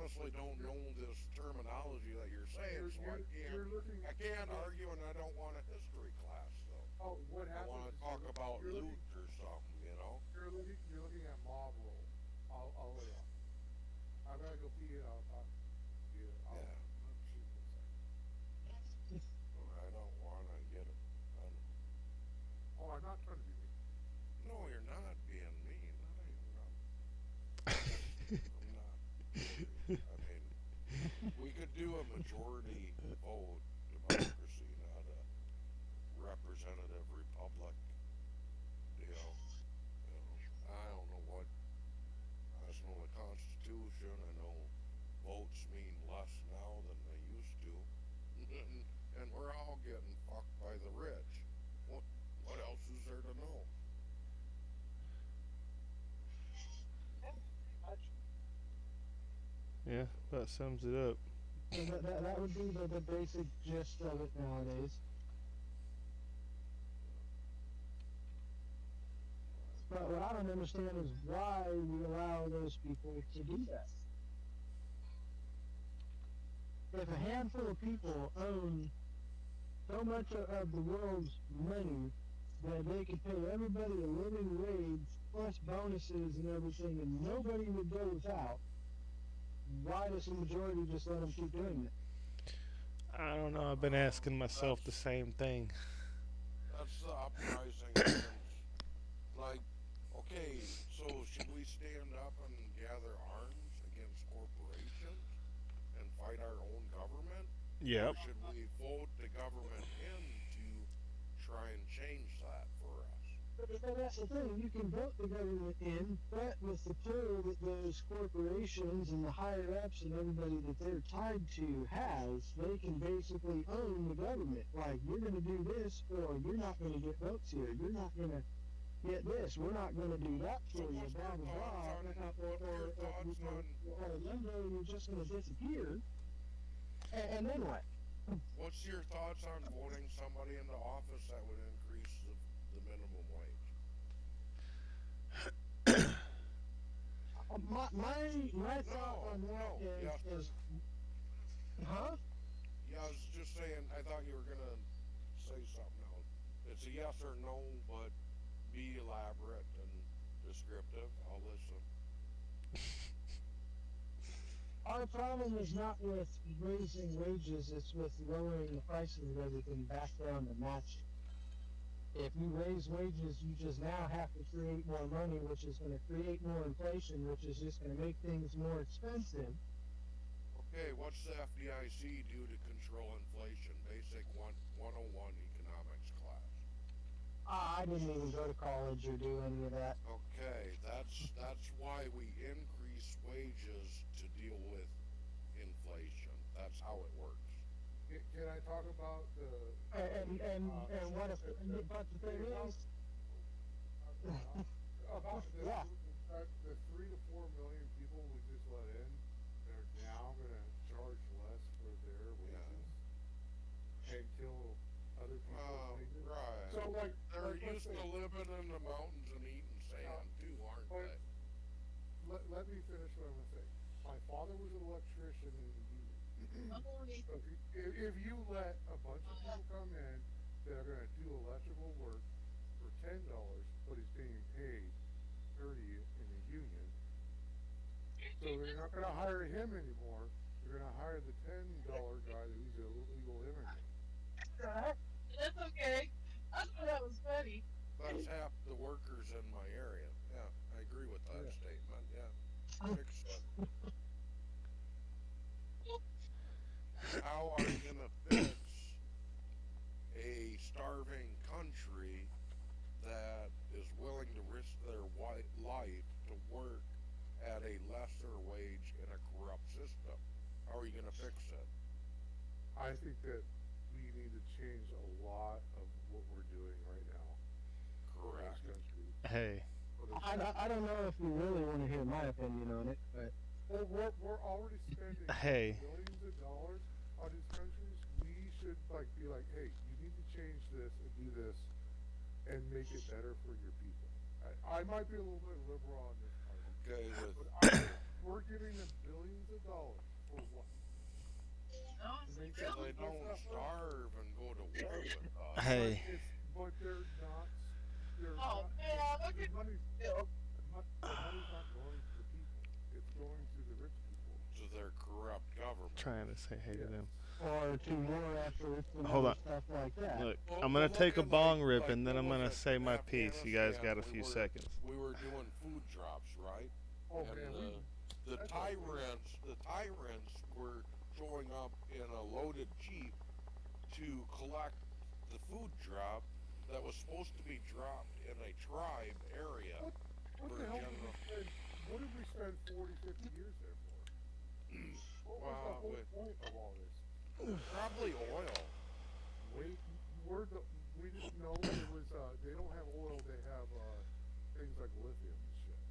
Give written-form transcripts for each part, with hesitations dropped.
honestly don't know this terminology that you're saying, so I can't argue, and I don't want a history class. So what I happens want to is talk about loot or something, you know? you're looking at mob rule. I'll lay off. I gotta go pee and I'll talk to you. Yeah, I'll shoot for a second. I don't want to get it. Oh, I'm not trying to be mean. No, you're not being mean. I'm not serious. I mean, we could do a majority vote democracy, not a representative republic deal. You know, I don't know what. I just know the Constitution. I know votes mean less now than they used to, and we're all getting fucked by the rich. What? What else is there to know? Yeah, that sums it up. So that would be the basic gist of it nowadays. But what I don't understand is why we allow those people to do that. If a handful of people own so much of the world's money that they could pay everybody a living wage plus bonuses and everything, and nobody would go without, why does the majority just let them keep doing it? I don't know. I've been asking myself the That's same thing. that's the uprising against. Like, okay, so should we stand up and gather arms against corporations and fight our own government? Or Yep. should we vote the government in to try and change that for us? But that's the thing. You can vote the government in, but with the pull that those corporations and the higher ups and everybody that they're tied to has, they can basically own the government. Like, you're going to do this, or you're not going to get votes here. You're not going to get this. We're not going to do that So for you. what's Blah your blah thoughts blah. on Or you're just going to disappear. And then what? what's your thoughts on voting somebody into office that would increase the minimum wage? My thought No, on that no, yes or is huh? yeah. I was just saying. I thought you were gonna say something else. It's a yes or no, but be elaborate and descriptive. I'll listen. Our problem is not with raising wages, it's with lowering the prices of everything back down to matching. If you raise wages, you just now have to create more money, which is going to create more inflation, which is just going to make things more expensive. Okay, what's the FDIC do to control inflation? Basic 101 economics class. I didn't even go to college or do any of that. Okay, that's why we increase wages to deal with inflation. That's how it works. Can I talk about the And what if? But the thing is, about yeah. the 3 to 4 million people we just let in? They're now going to charge less for their Yeah. wages until other people make it. Right. So They're let's used say, to living in the mountains and eating sand too, aren't but they? let me finish what I'm going to say. My father was an electrician in the union. So if you let a bunch of people come in that are going to do electrical work for $10, but he's being paid 30 in the union, so they're not going to hire him anymore. They're going to hire the $10 guy who's a legal immigrant. That's okay. I thought that was funny. That's half the workers in my area. Yeah, I agree with that Yeah. statement. Yeah, fix it. How are you gonna fix a starving country that is willing to risk their life to work at a lesser wage in a corrupt system? How are you gonna fix it? I think that we need to change a lot of what we're doing right now for this Correct. country. Hey, For this I don't know if you really want to hear my opinion on it, but Well, we're already spending hey, billions of dollars on these countries. We should be like, hey, you need to change this and do this and make it better for your people. I might be a little bit liberal on this part, Okay, with but we're giving them billions of dollars for what? No, To it's make So them they really. mess don't up our. starve and go to war with us. But Hey, it's but they're not. They're Oh not. man, look The at money. Bill. The money's not going to the people. It's going to the rich people. To their corrupt government. trying to say hey to Yes. them. or to war efforts and Hold other on. stuff like that. Look, Well, I'm well, gonna look take a at bong rip like and then what I'm was gonna it say in my piece. You guys got Afghanistan? a few seconds. We were doing food drops, right? Oh And man, the that's tyrants were showing up in a loaded jeep to collect the food drop that was supposed to be dropped in a tribe area what for the a hell did we general. spend? What did we spend 40, 50 years there for? What was the Wow, whole point of all this? probably oil. Wait, we're the, we didn't know it was. They don't have oil. They have things like lithium and shit.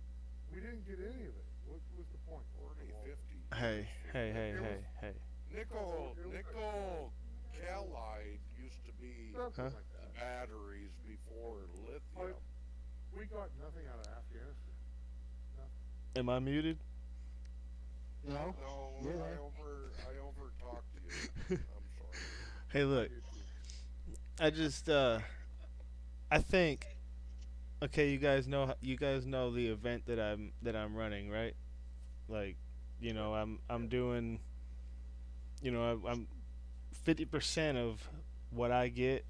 We didn't get any of it. What was the point 40, of all this? 50 Hey, years for hey, hey, It was hey, hey. nickel calide used to be something Huh? like the that. batteries before lithium. We got nothing out of Afghanistan. Nothing. Am I muted? No? No, You're there. I over talked to you. I'm sorry. Hey, I look. did too. I just I think okay, you guys know the event that I'm running, right? Like, I'm Yeah. doing, I'm 50% of what I get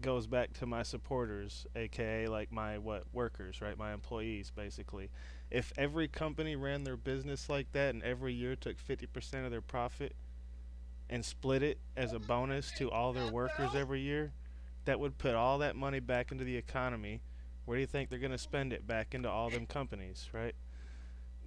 goes back to my supporters, aka like my workers, right? My employees basically. If every company ran their business like that and every year took 50% of their profit and split it as a bonus to all their workers every year, that would put all that money back into the economy. Where do you think they're going to spend it? Back into all them companies, right?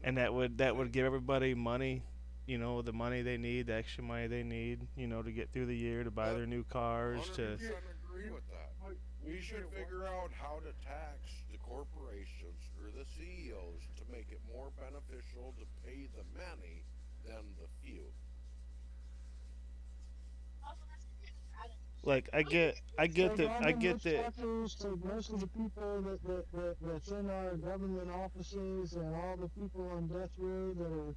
And that would give everybody money, the money they need, the extra money they need, to get through the year, to buy That their new cars, to 100% agree with that. But We you should get figure out how to tax the corporations or the CEOs to make it more beneficial to pay the many than the few. like So I Robin, get most that. fuckers, so most of the people that's in our government offices and all the people on death row that are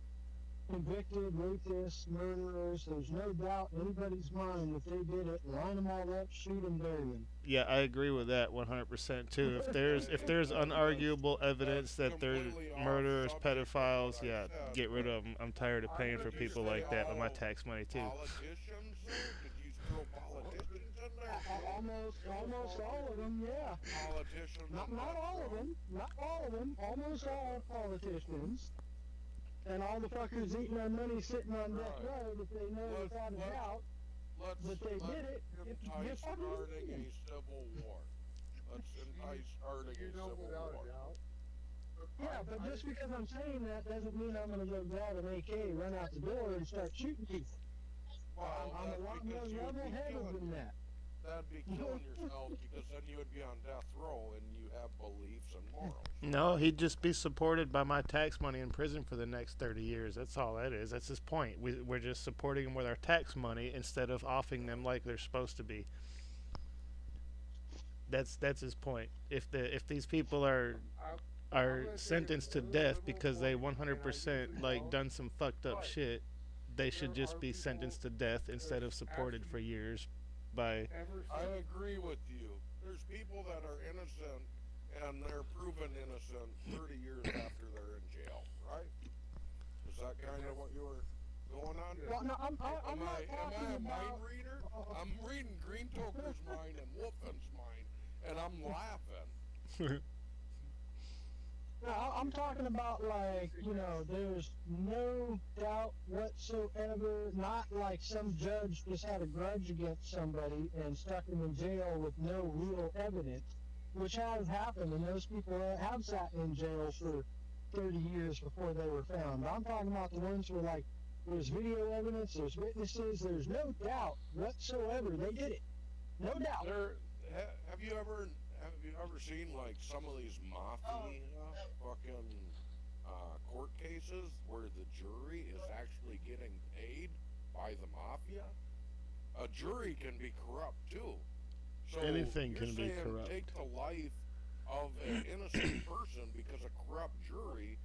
convicted rapists, murderers, there's no doubt in anybody's mind if they did it, line them all up, shoot them, bury them. Yeah, I agree with that 100% too. If there's Hey, if there's unarguable evidence that's that they're completely off murderers, subject from what pedophiles, I yeah, said, get rid but of them. I'm tired of I paying for did you people say like that with my all tax money too. politicians though? Did you throw politicians in there too? Almost all of them, yeah. Politicians Not and all of them, not all of them, almost all politicians. And all the fuckers eating their money sitting on death Right. row that they know Let's without a let doubt let's that they let did it. You're entice fucking starting lying. a civil war. Let's entice starting a you know civil without war. a doubt. Yeah, but just because I'm saying that doesn't mean I'm gonna go grab an AK, run out the door, and start shooting people. Well, I'm a that's lot more because you would be level-headed killing than that. that'd be killing yourself because then you would be on death row and you have beliefs and morals. No, he'd just be supported by my tax money in prison for the next 30 years. That's all that is. That's his point. We're just supporting him with our tax money instead of offing them like they're supposed to be. That's his point. If these people are I, are I'm gonna take a sentenced to little death because they point, and I 100% usually like don't, done some fucked up but shit, they should there just are be people sentenced to death instead that of supported for actually years by ever I since. agree with you. There's people that are innocent and they're proven innocent 30 years after they're in jail, right? Is that kind of what you were going on? Well, no, I'm Am not I talking a mind about. reader? I'm reading Green Toker's mind and Wolfen's mind, and I'm laughing. No, I'm talking about like, there's no doubt whatsoever, not like some judge just had a grudge against somebody and stuck him in jail with no real evidence, which has happened, and those people have sat in jail for 30 years before they were found. I'm talking about the ones where like, there's video evidence, there's witnesses, there's no doubt whatsoever they did it. No doubt. Have you ever seen like some of these mafia fucking court cases where the jury is actually getting paid by the mafia? A jury can be corrupt too. So anything you're can be saying corrupt. take the life of an innocent person because a corrupt jury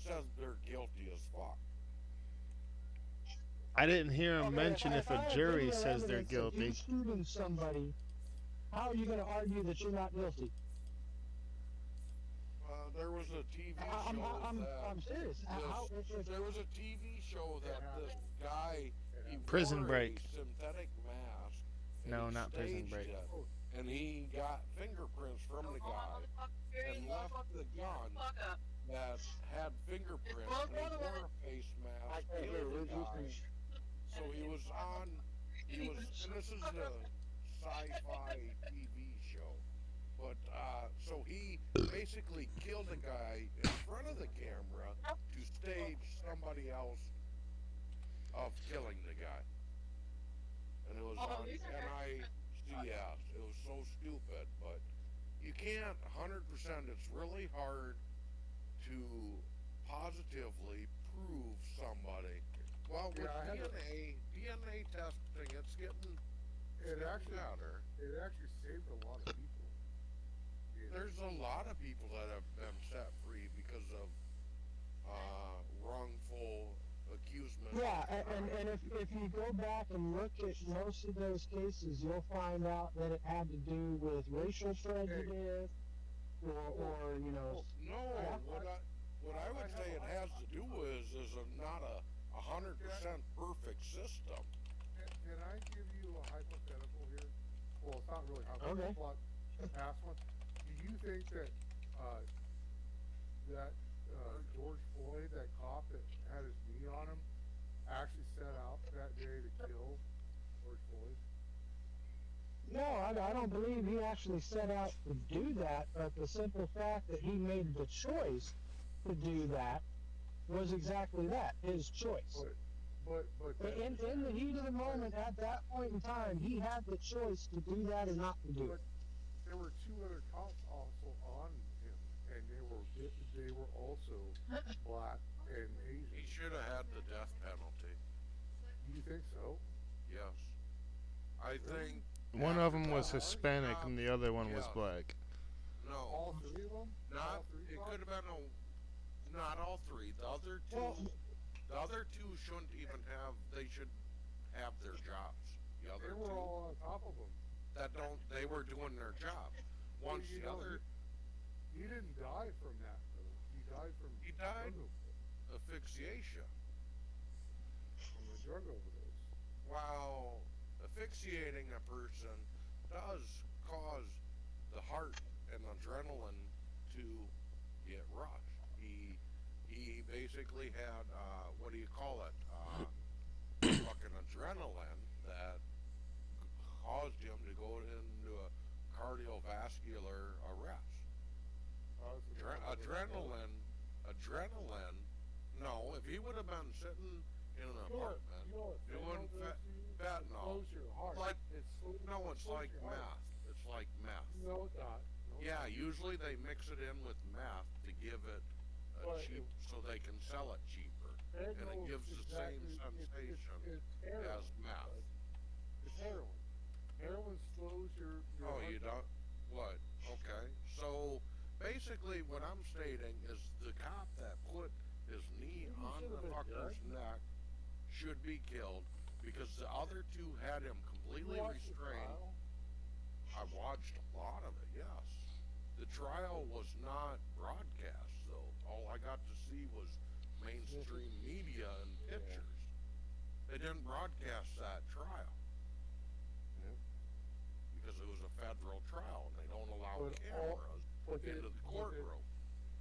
says they're guilty as fuck. I didn't hear him Okay, mention if if a I have jury video says they're evidence of you guilty. shooting somebody, how are you going to argue that you're not guilty? There was a TV I, I'm, show I'm, that I'm serious. How, if, there was a TV show that this guy he Prison wore Break. a synthetic mask and No, he not Prison staged Break. it, and he got fingerprints from the guy and left the gun that had fingerprints and he wore a face mask, killed the guy. So he was and this is a sci-fi TV show. But, so he basically killed a guy in front of the camera to stage somebody else of killing the guy. And it was on NICS. It was so stupid, but you can't 100%. It's really hard to positively prove somebody. Well, with DNA testing, it's getting better. it actually saved a lot of people. There's a lot of people that have been set free because of wrongful accusement. yeah, and if you go back and look at most of those cases, you'll find out that it had to do with racial prejudice or you know. No, what I would say it has to do is not a 100% perfect system. Can I give you a hypothetical here? Well, it's not really hypothetical, Okay. but the past one. Do you think that that George Floyd, that cop that had his knee on him, actually set out that day to kill George Floyd? No, I don't believe he actually set out to do that, but the simple fact that he made the choice to do that was exactly that, his choice. But In the heat of the moment, at that point in time, he had the choice to do that or not to do it. there were two other cops also on him, and they were also black and He Asian. should have had the death penalty. Do you think so? Yes. I think One of them was after Hispanic and the other one was Yes. black. no, All three of them? not All three it cops? could have been not all three. The other two shouldn't even have. They should have their jobs. The They other were two all on top of him. that don't. They were doing their job. Once You the know, other He didn't die from that, though. He died from He died? drug asphyxiation. from a drug overdose. While asphyxiating a person does cause the heart and adrenaline to get rushed. He basically had what do you call it? Fucking adrenaline that caused him to go into a cardiovascular arrest. Adrenaline. No, if he would have been sitting in an apartment doing fentanyl, Slows your heart. like Slows it's like your heart. meth. It's like meth. No, it's not. No, it's Yeah, not. usually they mix it in with meth to give it a But cheap, so they can sell it cheaper, and it Fentanyl gives the same exactly- sensation it's heroin. as meth. It's heroin. Heroin slows your Oh, heart you don't? What? Okay. So basically, what I'm stating is the cop that put his knee He on should the have been fucker's dead. neck should be killed because the other two had him completely You watched the restrained. trial? I watched a lot of it, yes. The trial was not broadcast, though. All I got to see was mainstream media and pictures. They didn't broadcast that trial Yeah. because it was a federal trial and they don't allow But cameras but they- into the but they- courtroom.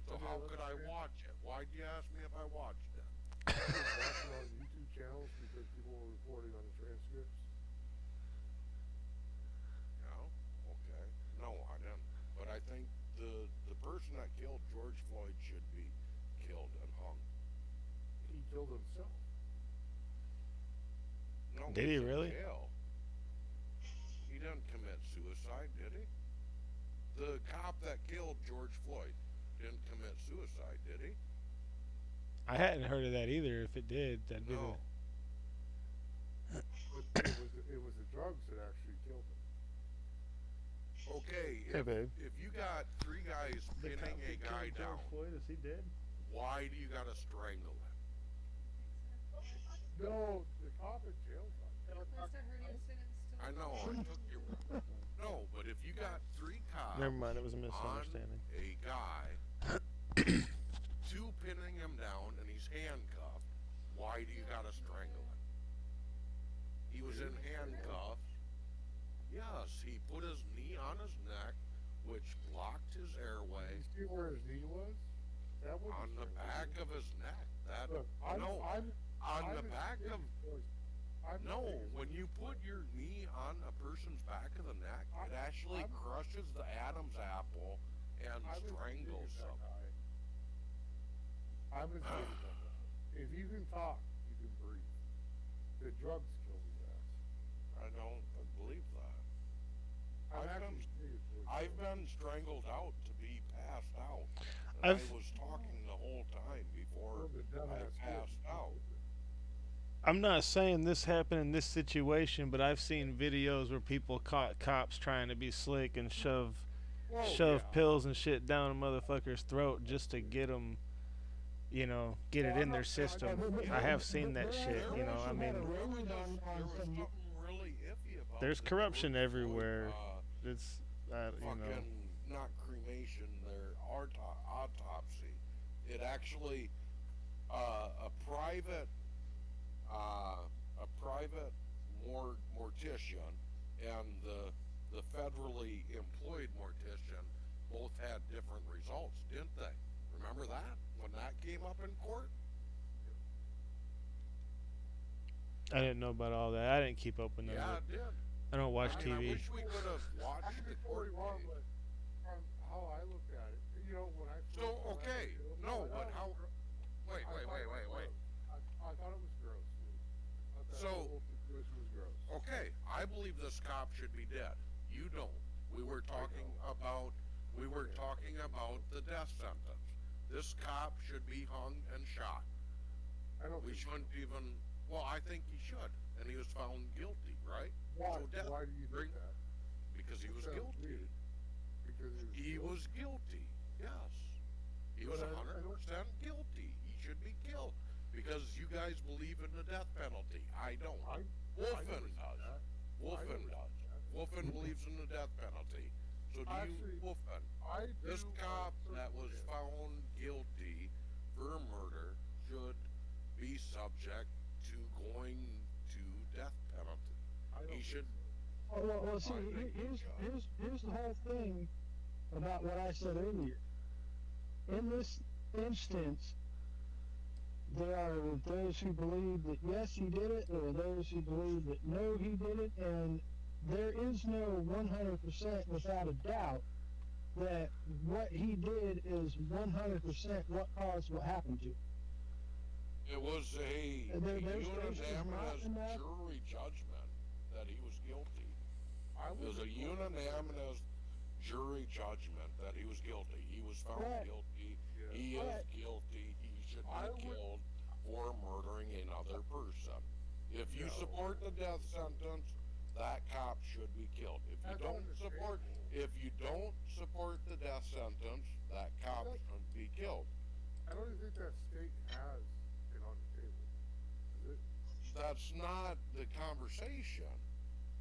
So but they how could I understand- watch it? Why'd you ask me if I watched it? They watch it on YouTube channels because people were reporting on the transcripts. No? Okay. No, I didn't. But I think the person that killed George Floyd should be killed and hung. He killed himself. No, Did he he's in really? jail. He didn't commit suicide, did he? The cop that killed George Floyd didn't commit suicide, did he? I hadn't heard of that either. If it did, that'd be No. But it was the drugs that actually killed him. Okay, Hey, babe. if you got three guys pinning a guy down, Floyd, is he dead? Why do you gotta strangle him? No, the cop in jail got At least I heard he was sentenced to I life. know, I took your. No, but if you got three Never cops mind, it was a on misunderstanding. a guy, two pinning him down, and he's handcuffed, why do you gotta strangle him? He was in handcuffs. Yes, he put his knee on his neck, which blocked his airway You see where his knee was? That wasn't on the strangled. back of his neck. That Look, no, on I'm the in back of Vegas, boys. I'm in no. Vegas. When you put your knee on a person's back of the neck, it actually I'm- crushes the Adam's apple and I'm as strangles big as that them. guy. I'm as big as that guy. If you can talk, you can breathe. The drugs killed his ass. I don't believe that. I'm I've actually serious. boys. I've been strangled out to be passed out, and I've- I was talking the whole time before The I dumbass kid. passed out. I'm not saying this happened in this situation, but I've seen videos where people caught cops trying to be slick and shove Oh, shove yeah. pills and shit down a motherfucker's throat just to get them, get it in their system. I have seen that shit. I mean, There was something really iffy about there's this corruption George everywhere. Floyd, it's fucking not cremation, their autopsy. It actually a private mortician and the federally employed mortician both had different results, didn't they? Remember that when that came up in court? I didn't know about all that. I didn't keep up with none Yeah, of it it. did. I don't watch I TV. wish we could have I watched could the be court totally wrong, case. but from how I looked at it, when I first So, saw that okay, video, no, I but thought it how? was gro- Wait, I wait, thought wait, it was wait, wait. gross. I thought it was gross, dude. I thought So- the whole situation was gross. Okay, I believe this cop should be dead. You don't. We were talking about the death sentence. This cop should be hung and shot. I don't We think so. shouldn't even. Well, I think he should, and he was found guilty, right? Why? So death, Why do you bring- think that? because he was Sounds guilty. weird. Because He was guilty. Yes, he was But I don't- 100% guilty. He should be killed because you guys believe in the death penalty. I don't. I Wolfen never said does. that. I Wolfen never does. said that. Wolfen believes in the death penalty. So do Actually, you, Wolfen? I This do cop on that certain was shit. found guilty for murder should be subject to going to death penalty. I don't He think should. so. Well, see, I think he here's the whole thing about what I said earlier. In this instance, there are those who believe that yes, he did it, there are those who believe that no, he did it, and there is no 100% without a doubt that what he did is 100% what caused what happened to him. It was a There's unanimous not enough. jury judgment that he was guilty. I It was a wouldn't- unanimous jury judgment that he was guilty. He was found But- guilty. Yeah. He is But- guilty. He should I be would- killed for murdering another person. If you No. support the death sentence, that cop should be killed. That's understandable. If you don't support the death sentence, that cop should be killed. I don't even think that state has it on the table. Is it? That's not the conversation.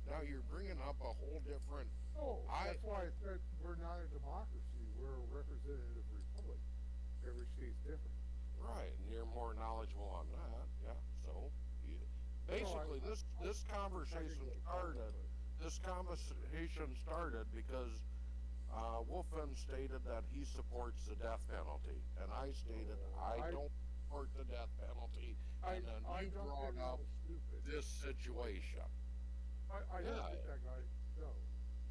Now you're bringing up a whole different. No, I- that's why I said we're not a democracy. We're a representative republic. Every state's different. Right, and you're more knowledgeable on that. Yeah. So, basically, this conversation started. This conversation started because Wolfen stated that he supports the death penalty, and I stated I don't support the death penalty, and then I you don't brought think up that was stupid. this situation. I don't Yeah. think that guy. No.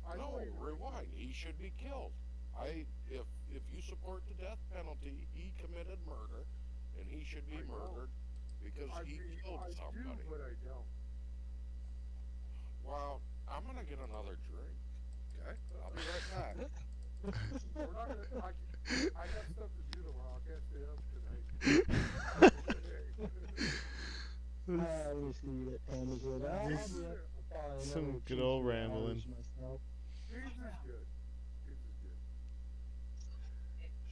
I No, don't even- rewind. He should be killed. If you support the death penalty, he committed murder, and he should be I know. murdered because he killed I somebody. do, but I don't. Well, I'm gonna get another drink. Okay, I'll be right back. We're not gonna. I got stuff to do tomorrow. I can't stay up tonight. I always knew that Pam was good. I'll be up for probably Some another good 2 old 3 rambling. hours myself. Cheese is good. Cheese is good.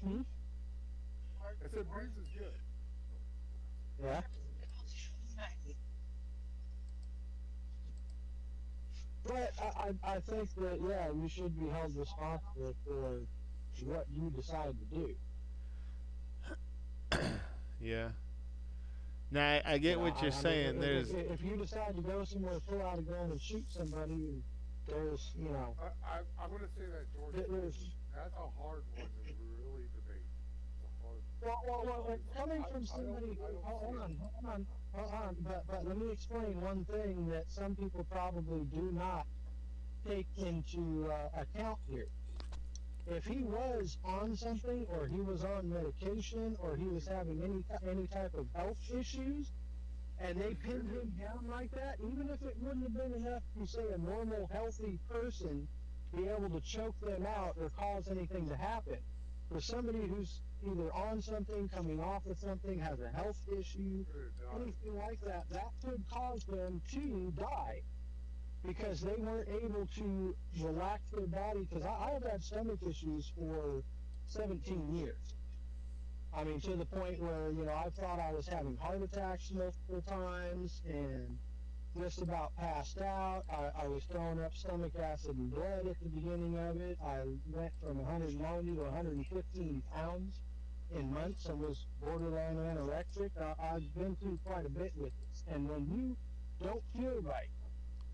Hmm? I said Breeze is good. Yeah. But I think that, yeah, you should be held responsible for what you decide to do. Yeah. Now I You get know, what you're I mean, saying. There's if you decide to go somewhere, pull out a gun and shoot somebody, there's, you know, I'm going to say that George there's, Clooney, that's a hard one to really debate. It's a hard one. coming from somebody, I don't see hold it. on, but let me explain one thing that some people probably do not take into account here. If he was on something, or he was on medication, or he was having any type of health issues, and they pinned him down like that, even if it wouldn't have been enough to say a normal, healthy person be able to choke them out or cause anything to happen, for somebody who's either on something, coming off of something, has a health issue, anything like that, that could cause them to die because they weren't able to relax their body. Because I've had stomach issues for 17 years. I mean, to the point where, you know, I thought I was having heart attacks multiple times and just about passed out. I was throwing up stomach acid and blood at the beginning of it. I went from 190 to 115 pounds in months and was borderline anorexic. I've been through quite a bit with this. And when you don't feel right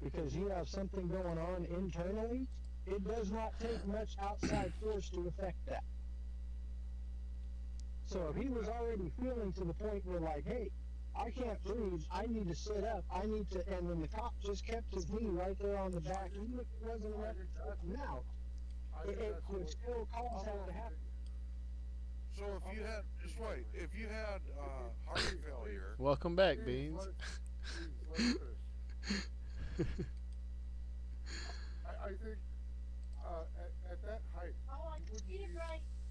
because you have something going on internally, it does not take much outside force to affect that. So if he was already feeling to the point where, like, hey, I can't breathe, I need to sit up, I need to, and then the cop just kept his knee right there on the back, even if it wasn't enough to choke him out, it would still cause that to happen. So if you had, just wait, if you had heart failure, welcome back, Beans. Let us finish. I think at that height,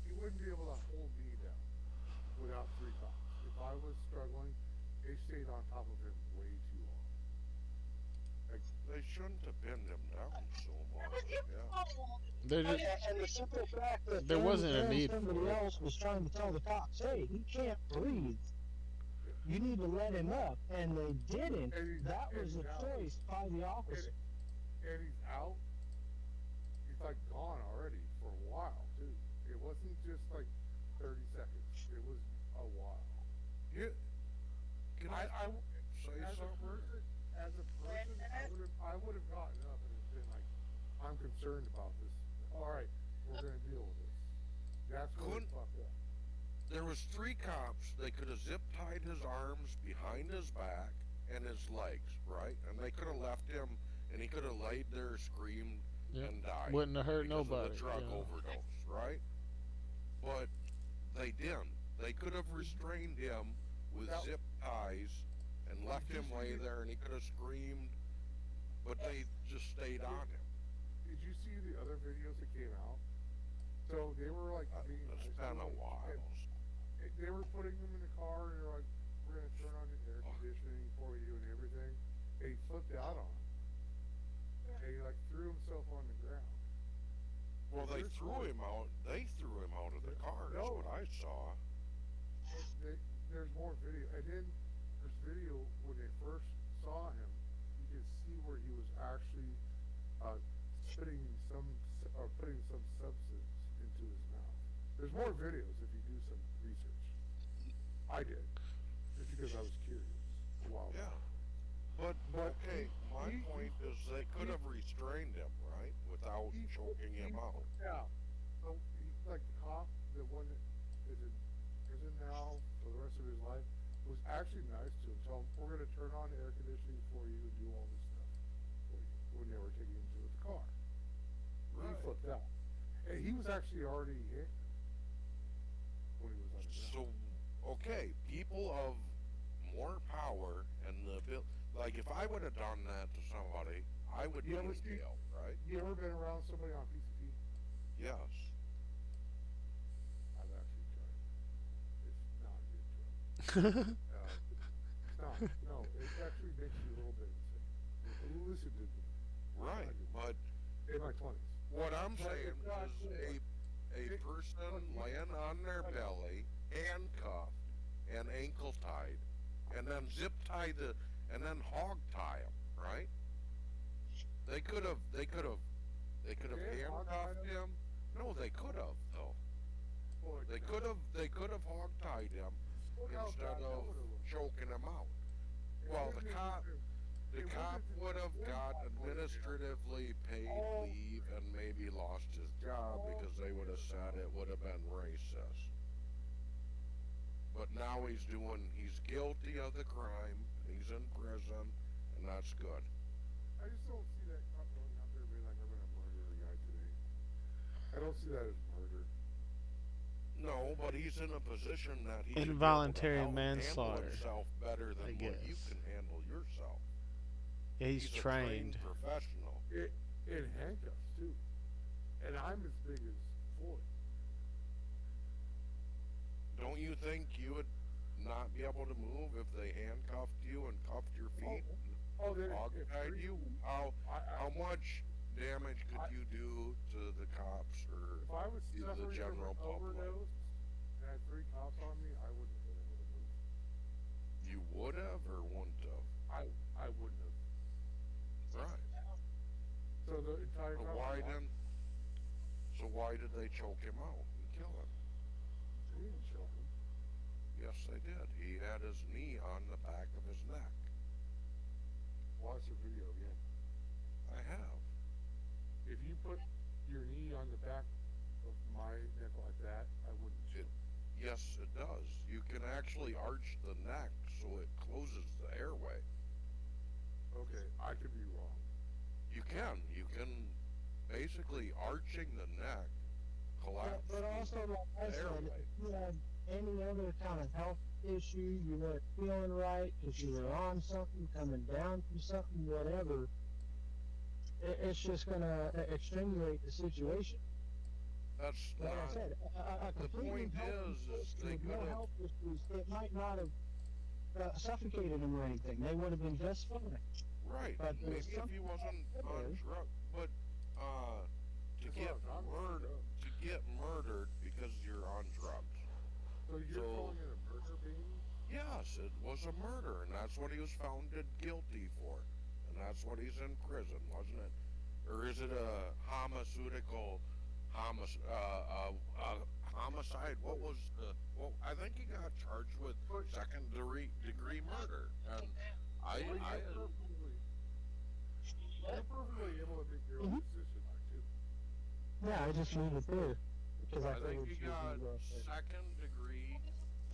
you wouldn't be able to hold me down without three cops. If I was struggling, they stayed on top of him way too long. they shouldn't have pinned him down so much. Yeah. There just, And the simple fact that there wasn't a need somebody for it. else was trying to tell the cops, hey, he can't breathe. You need to let him up, and they didn't. That was a choice by the officer. And he's out. He's like gone already for a while too. It wasn't just like 30 seconds. It was a while. You, can I say As a something? person, I would have gotten up and been like, I'm concerned about this. All right, we're gonna deal with this. That's what fucked up. There was three cops. They could have zip tied his arms behind his back and his legs, right? And they could have left him, and he could have laid there, screamed, Yep. and died. Wouldn't have hurt because nobody. of the drug Yeah. overdose, right? But they didn't. They could have restrained him with zip ties and left him lay there, and he could have screamed, but they just stayed on him. Did you see the other videos that came out? So they were like being It's been a while. They were putting them in the car and they're like, we're gonna turn on the air conditioning for you and everything. And he flipped out on him. And he like threw himself on the ground. Well, they threw him out. They threw him out of the car. Is what I saw. There's more video, and then there's video when they first saw him. You could see where he was actually spitting putting some substance into his mouth. There's more videos if you do some research. I did, just because I was curious a while Yeah. back. But okay, my point is they could have restrained him, right, without choking him out. Yeah. So like the cop, the one that is in prison now for the rest of his life, was actually nice to him. Told him, we're going to turn on the air conditioning for you and do all this stuff for you when they were taking him to the car. He Right. flipped out. And he was actually already handcuffed when he was on the ground. So, okay, people of more power and the ability, like if I would have done that to somebody, I would be You ever in see- jail, right? You ever been around somebody on PCP? Yes. I've actually tried it. It's not a good drug. It's not. No, it actually makes you a little bit insane. Listen to me. Right, but In my 20s. what I'm But saying it's not is cool. a person laying on their belly handcuffed and ankle tied, and then zip tie and then hog tie him, right? They could have And handcuffed him. No, they could have though. Boy, They could have hog tied him look how instead bad that of would have looked. choking him out. It Well, the wouldn't have cop even- the it cop wouldn't would have got been administratively paid Oh. leave and maybe lost his job because they would have said it would have been racist. But now he's guilty of the crime, he's in prison, and that's good. I just don't see that cop going out there being like, I'm gonna murder a guy today. I don't see that as murder. No, but he's in a position that he should be able to Involuntary handle manslaughter, himself better I than what you guess. can handle yourself. Yeah, he's a trained. professional. In handcuffs too. And I'm as big as Floyd. Don't you think you would not be able to move if they handcuffed you and cuffed your feet Oh, and hog-tied you? How much damage could I- you do to the cops or if I was the suffering general from an public? overdose and had 3 cops on me, I wouldn't have been able to move. You would have or wouldn't have? I wouldn't have. Right. So the entire So time. why did they choke him out and kill him? They didn't choke him. Yes, they did. He had his knee on the back of his neck. Watch the video again. I have. If you put your knee on the back of my neck like that, I wouldn't choke. Yes, it does. You can actually arch the neck so it closes the airway. Okay, I could be wrong. You can. You can basically arching the neck collapse. But also, like I said, airway. if you had any other kind of health issue, you weren't feeling right because you were on something, coming down from something, whatever, it's just going to extenuate the situation. That's Like not. I said, a The completely point healthy is person they with no could've- health issues, it might not have suffocated them or anything. They would have been just fine. Right. But Maybe there's if he something wasn't there. on drug, but to That's get what I'm talking murdered, about. to get murdered because you're on drugs. So you're So- calling it a murder being? Yes, it was a murder, and that's what he was found guilty for, and that's what he's in prison, wasn't it? Or is it a homicide? What was the? Well, I think he got charged with second degree murder, and I Well, you're perfectly able to make your own decision, I too. Yeah, I just leave it there. Because I figured think he she was got gonna go up there. second-degree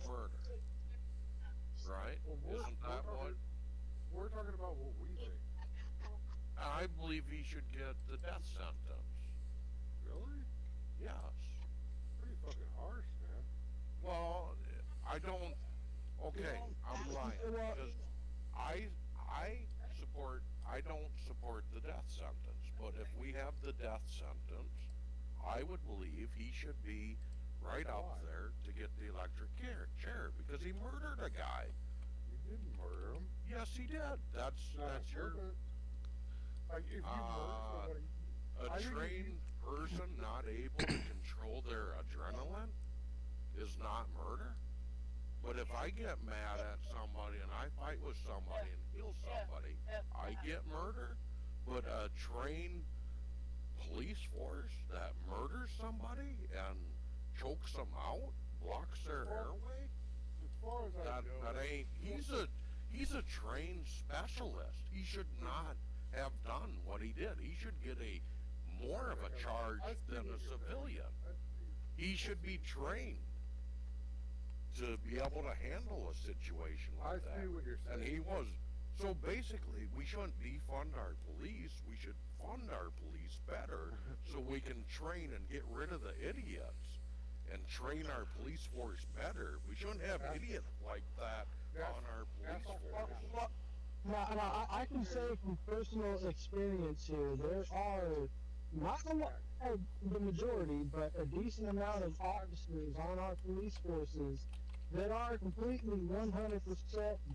murder, right? Well, Isn't that what? We're talking about what we think. I believe he should get the death sentence. Really? Yes. Pretty fucking harsh, man. Well, I don't. Okay, I'm lying because I don't support the death sentence. But if we have the death sentence, I would believe he should be right up there to get the electric chair because he murdered a guy. You didn't murder him. Yes, he did. That's your Like, if you murder somebody, a I think if trained person not able to control their adrenaline is not murder. But if I get mad at somebody and I fight with somebody and kill somebody, I get murder. But a trained police force that murders somebody and chokes them out, blocks their airway, as far as I know, that ain't. He's a trained specialist. He should not have done what he did. He should get more of a charge than a civilian. He should be trained to be able to handle a situation I like that. see what you're saying. And he was. So basically, we shouldn't defund our police. We should fund our police better so we can train and get rid of the idiots and train our police force better. We shouldn't have idiots like that on our police force. Now, I can say from personal experience here, there are not a lot, the majority, but a decent amount of officers on our police forces that are completely 100%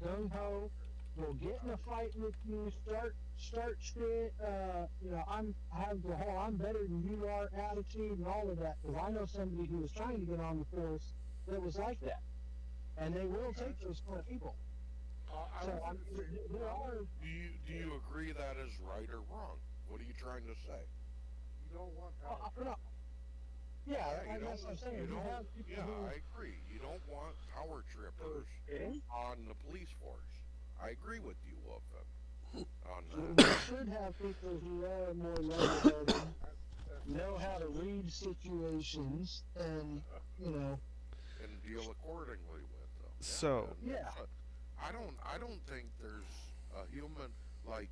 gung-ho, will get in a fight with you, start shit, I have the whole I'm better than you are attitude and all of that, because I know somebody who was trying to get on the force that was like that, and they will take those kind of people. I So was I going to say, mean, there are. Do you agree that is right or wrong? What are you trying to say? you don't want power. No, yeah, Yeah, that's what I'm saying. You have people yeah, who. I agree. You don't want power trippers Okay. on the police force. I agree with you, Wolfen, on We that. should have people who are more level-headed, That's know how to read situations, and you know, And deal accordingly with them. Yeah, So, and yeah. I don't think there's a human like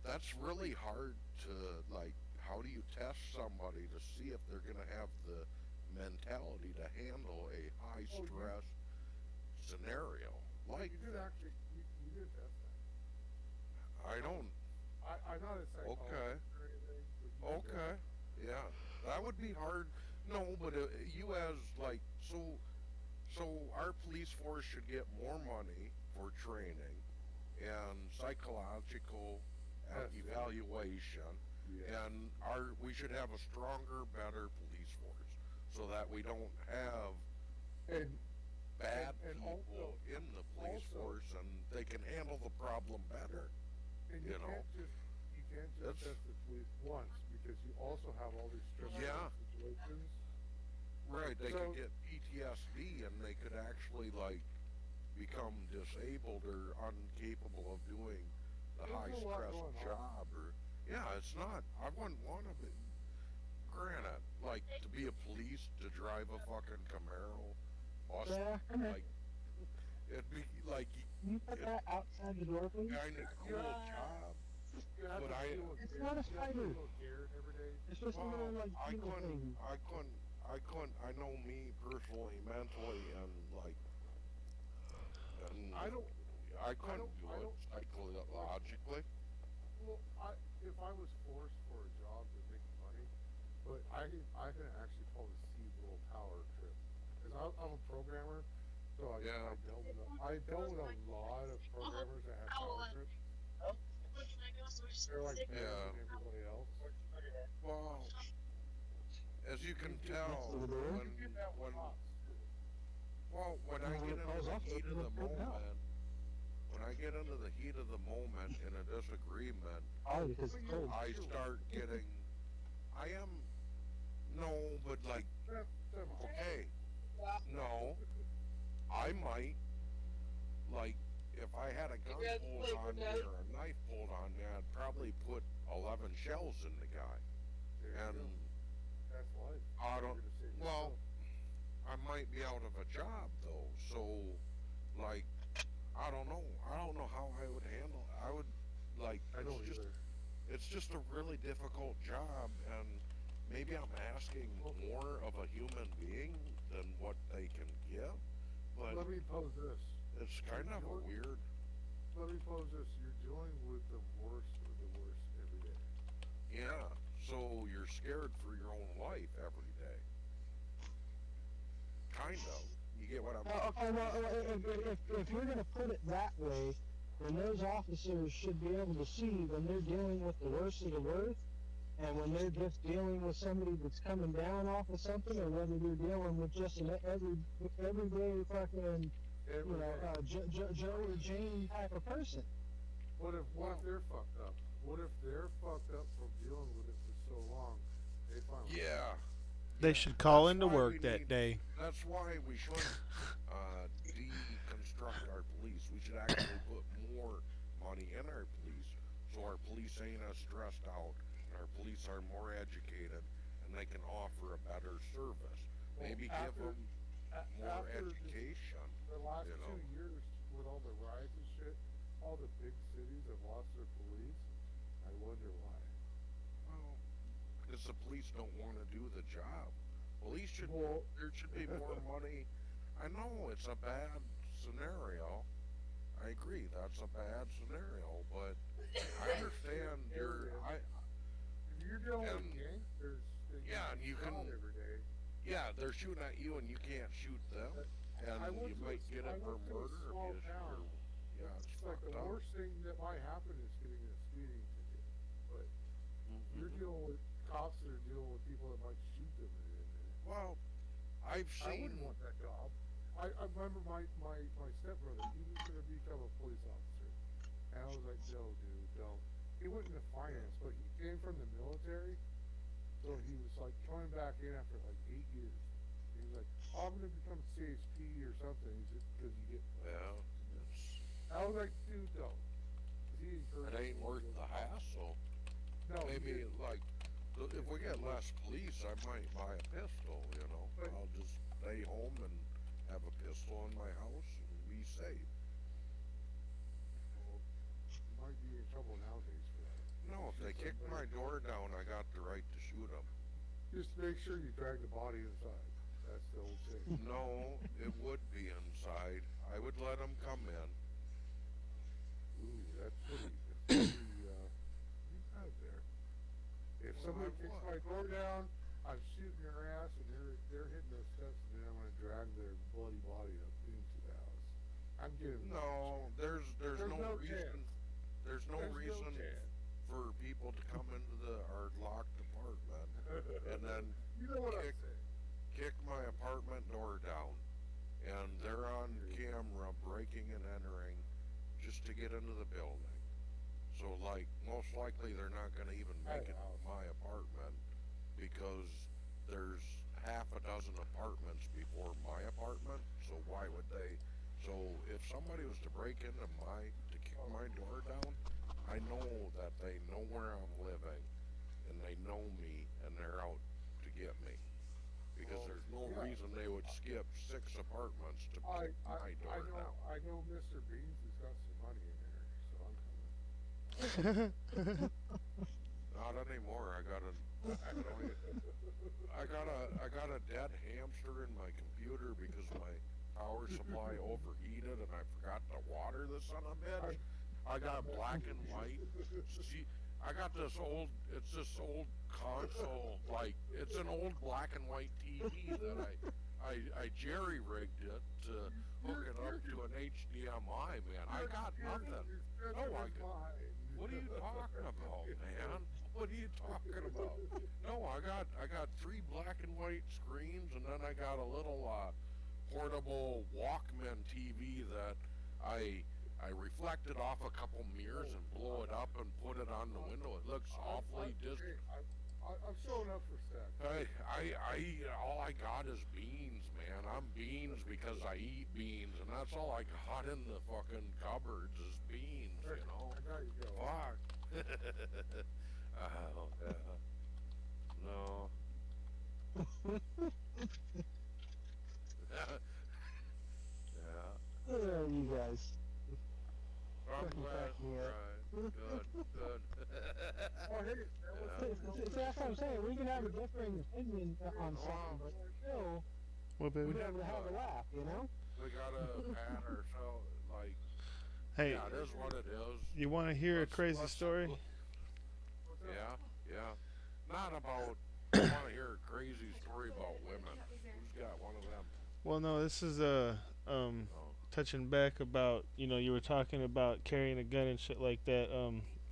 that's really hard to like. How do you test somebody to see if they're going to have the mentality to handle a high Oh, stress scenario like you could that? actually, you could test that. I Um, don't. I'm not a Okay. psychologist or anything, but you could test Okay. that. Yeah, that would be hard. No, but you as like so our police force should get more money for training and psychological Testing. evaluation, Yes. and we should have a stronger, better police force so that we don't have And bad and people in the police also, force and they can handle the problem better. and You know, you can't just that's test the police once because you also have all these stressful yeah, situations. right. They could So get PTSD and they could actually like become disabled or incapable of doing the there's high a lot stress going on. job or yeah, it's not. I wouldn't want to be. Granted, like to be a police to drive a fucking Camaro, must Yeah, come here. like it'd be like You put it that outside the door, please. kind of You cool have, job, you have but to deal with It's deer. not a You have to spider. deal with deer every day. It's just a little well, like I beetle couldn't, thing. I couldn't, I couldn't. I know me personally, mentally, and like, and I don't. I couldn't do I it don't like. psychologically. Well, if I was forced for a job to make money, but I can actually probably see the little power trip because I'm a programmer, so Yeah, I dealt with a lot of programmers that have power trips. They're like better yeah. than everybody else. Well, as you can That's tell, over there. You get that with when cops too. when And I when get it into calls the off, heat of open the up good now. moment, when I get into the heat of the moment in a disagreement, Oh, because But it's you, cold. I you, start getting. I am no, but like semi. okay, no, I might like if I had a gun pulled on me or a knife pulled on me, I'd probably put 11 shells in the guy, There you and go. That's life. I You're don't. gonna save Well, yourself. I might be out of a job though, so like I don't know. I don't know how I would handle. I would like I don't either. it's just a really difficult job, and maybe I'm asking Well, more of a human being than what they can give, but let me pose this. it's kind You're of a dealing, weird. let me pose this. You're dealing with the worst of the worst every day. Yeah, so you're scared for your own life every day. Kind of. You get what I'm. Okay, well, if you're going to put it that way, then those officers should be able to see when they're dealing with the worst of the worst, and when they're just dealing with somebody that's coming down off of something, or whether they're dealing with just an everyday fucking, you Every know, day. Joe or Jane type of person. What if they're fucked up? What if they're fucked up from dealing with it for so long? They finally Yeah, they yeah. should call That's into why we work that need. day. That's why we shouldn't deconstruct our police. We should actually put more money in our police, so our police ain't as stressed out, and our police are more educated, and they can offer a better service. well Maybe give after them more after education. the last You know. 2 years with all the riots and shit, all the big cities have lost their police. I wonder why. Well, because the police don't want to do the job. Police should. Well, There should be more money. I know it's a bad scenario. I agree that's a bad scenario, but I understand your. area. I If you're dealing with and gangsters that yeah, get and you can. shot every day, Yeah, they're shooting at you, and you can't shoot them, and I went you to might get I it for went to a murder if small you. town. Yeah, it's It's like the fucked up. worst thing that might happen is getting a speeding ticket. But you're Hmm. dealing with cops that are dealing with people that might shoot them at any minute. Well, I've I wouldn't seen. want that job. I remember my stepbrother, he was going to become a police officer. And I was like, no, dude, don't. He went into finance, but he came from the military. So he was like coming back in after like 8 years. He was like, oh, I'm going to become CHP or something because you get points. Well, it's I was like, dude, don't. 'Cause he it encouraged ain't me to worth go to the college. hassle. No, he Maybe didn't. like if we get less police, I might buy a pistol. But I'll just stay home and have a pistol in my house and be safe. well, you might be in trouble nowadays for that. If you No, if shoot they kick somebody, my door down, I got the right to shoot them. just make sure you drag the body inside. That's the old saying. No, it would be inside. I would let them come in. Ooh, that's pretty bad there. If Well, I somebody kicks would. my door down, I'm shooting their ass, and they're hitting those steps, and then I'm gonna drag their bloody body up into the house. I'm giving them no No, chance. there's There's no no chance. reason. There's no There's no reason chance. for people to come into our locked apartment and then You know what I'm kick saying? kick my apartment door down, and they're on camera breaking and entering just to get into the building. So like most likely they're not going to even At make a it to house. my apartment because there's half a dozen apartments before my apartment. So why would they? So if somebody was to break into to kick Oh, my door down, I know that they know where I'm living and they know me and they're out to get me because well, there's no yeah. reason they would skip 6 apartments to kick my door down. I know Mr. Beans has got some money in there, so I'm coming. Not anymore. I got a dead hamster in my computer because my power supply overheated and I forgot to water the son of a bitch. I got black and white. See, I got this old. It's this old console. Like it's an old black and white TV that I jerry rigged it to hook it up to an HDMI. Man, I got nothing. No, what are you talking about, man? What are you talking about? No, I got three black and white screens, and then I got a little portable Walkman TV that I reflected off a couple mirrors and blow it up and put it on the window. It looks awfully Hey, I'm showing up for sex. all I got is beans, man. I'm beans because I eat beans, and that's all I got in the fucking cupboards is beans. I got you going. Fuck. Oh, yeah. No. Yeah. Oh, you guys. I'm Fucking glad. crack me up. Right. Good. Oh, hey, that was Yeah. That's what I'm saying. We can have a differing opinion on Wow. something, but still, What, we baby? got to have a laugh, you know? We gotta pat ourselves. Like, Hey, yeah, it is what it is. you want to hear a Let's, crazy let's, story? what's up? yeah. Not about. I want to hear a crazy story about women. Who's got one of them? Well, no, this is Oh, touching back about you were talking about carrying a gun and shit like that.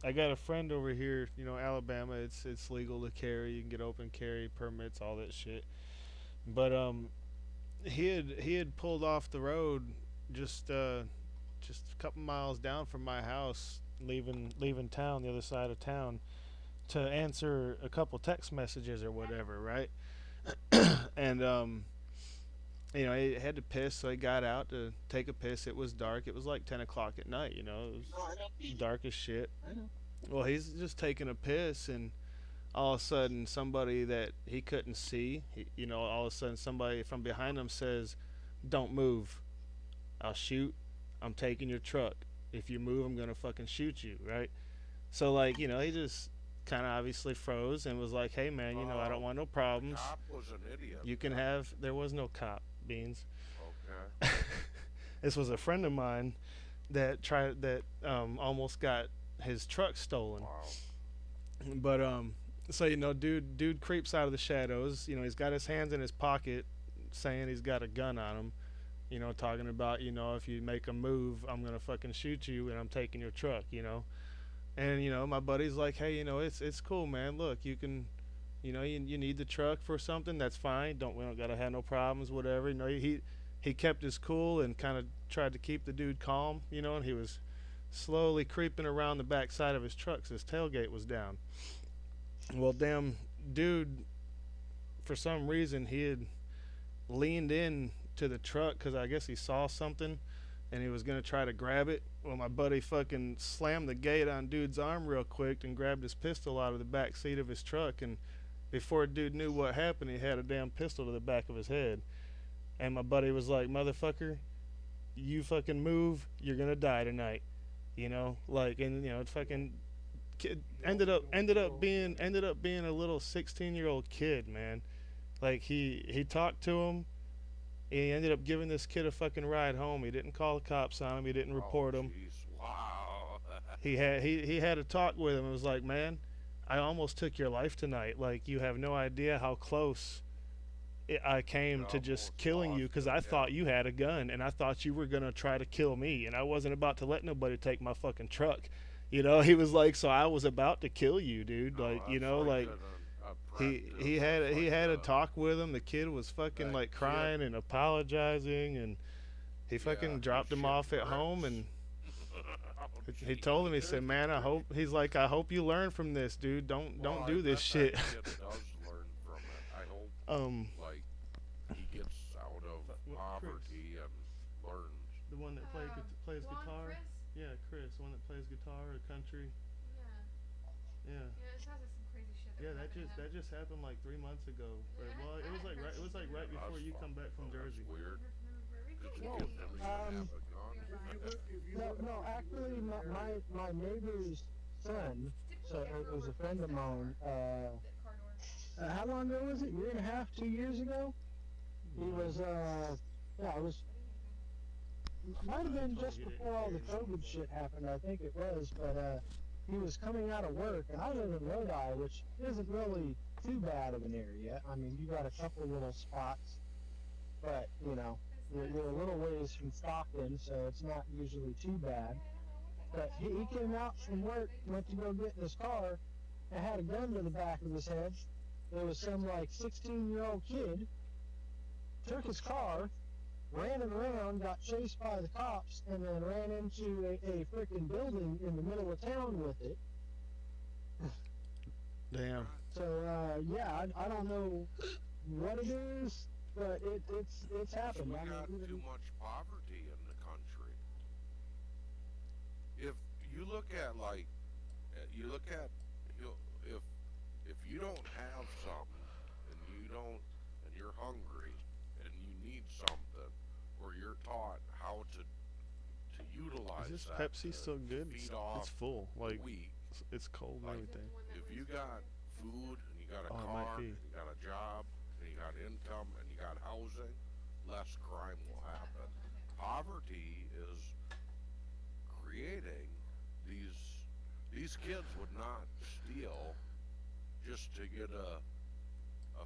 I got a friend over here, Alabama. It's legal to carry. You can get open carry permits, all that shit. But he had pulled off the road just a couple miles down from my house, leaving town, the other side of town, to answer a couple text messages or whatever, right? And he had to piss, so he got out to take a piss. It was dark. It was like 10 o'clock at night. It was dark as shit. I know. Well, he's just taking a piss, and all of a sudden, somebody that he couldn't see, all of a sudden, somebody from behind him says, "Don't move. I'll shoot. I'm taking your truck. If you move, I'm gonna fucking shoot you." Right? So, like, he just kind of obviously froze and was like, "Hey, man, I don't oh, want no the problems. cop was an idiot. You can have." There was no cop, Beans. Okay. This was a friend of mine that almost got his truck stolen. Wow. But so dude creeps out of the shadows. He's got his hands in his pocket, saying he's got a gun on him. Talking about if you make a move, I'm gonna fucking shoot you, and I'm taking your truck. And my buddy's like, "Hey, it's cool, man. Look, you can You know, you need the truck for something. That's fine. Don't we don't gotta have no problems. Whatever. You know, he kept his cool and kind of tried to keep the dude calm. You know, and he was slowly creeping around the back side of his truck. So his tailgate was down. Well, damn dude, for some reason he had leaned in to the truck because I guess he saw something and he was gonna try to grab it. Well, my buddy fucking slammed the gate on dude's arm real quick and grabbed his pistol out of the back seat of his truck. And before dude knew what happened, he had a damn pistol to the back of his head. And my buddy was like, "Motherfucker, you fucking move, you're gonna die tonight." You know, like, and you know, it fucking kid ended up being a little 16-year-old kid, man. Like he talked to him. He ended up giving this kid a fucking ride home. He didn't call the cops on him. He didn't Oh, report him. jeez. Wow. He had a talk with him. It was like, man, I almost took your life tonight. Like you have no idea how close I came You to just almost killing you lost because it, I yeah. thought you had a gun and I thought you were gonna try to kill me and I wasn't about to let nobody take my fucking truck. You know, he was like, so I was about to kill you, dude. No, Like, you that's know, like an apprentice. he That's had a like talk with him. The kid was fucking that like kid. crying and apologizing and he Yeah, fucking his dropped him shit off at home rips. and Oh, he told him, he jeez. said, man, I hope, he's like, I hope you learn from this, dude. Don't Well, I do this bet shit. that kid does learn from it. I hope, um like, he gets out of Chris, poverty and learns. the one that plays Juan, guitar. Chris? Yeah, Chris, the one that plays guitar or country. Yeah. Yeah. Yeah, it sounds like some crazy shit Yeah, happened to him. that just happened like 3 months ago. Or, Yeah, well, it was like right before That's you come back from That's Jersey. weird. Did you No, give him even have a gun? no, actually, my neighbor's son, so it was a friend of mine, how long ago was it? Year and a half, 2 years ago? He was, yeah, it was, might have been just before all the COVID shit happened, I think it was, but, he was coming out of work, and I live in Lodi, which isn't really too bad of an area. I mean, you got a couple little spots, but, you know, you're a little ways from Stockton, so it's not usually too bad. But he came out from work, went to go get in his car, and had a gun to the back of his head. There was some, like, 16-year-old kid, took his car, ran it around, got chased by the cops, and then ran into a freaking building in the middle of town with it. Damn. So, yeah, I don't know what it is, but it's happened. We I got mean, too much poverty in the country. If you look at like, you look at, you know, if you don't have something and you're hungry and you need something, or you're taught how to utilize Is this that Pepsi to still good? feed It's off full. Like the weak. it's cold and Like, everything. If you got food and you got a Oh, it might car be. and you got a job and you got income and you got housing, less crime will happen. Poverty is creating these kids would not steal just to get a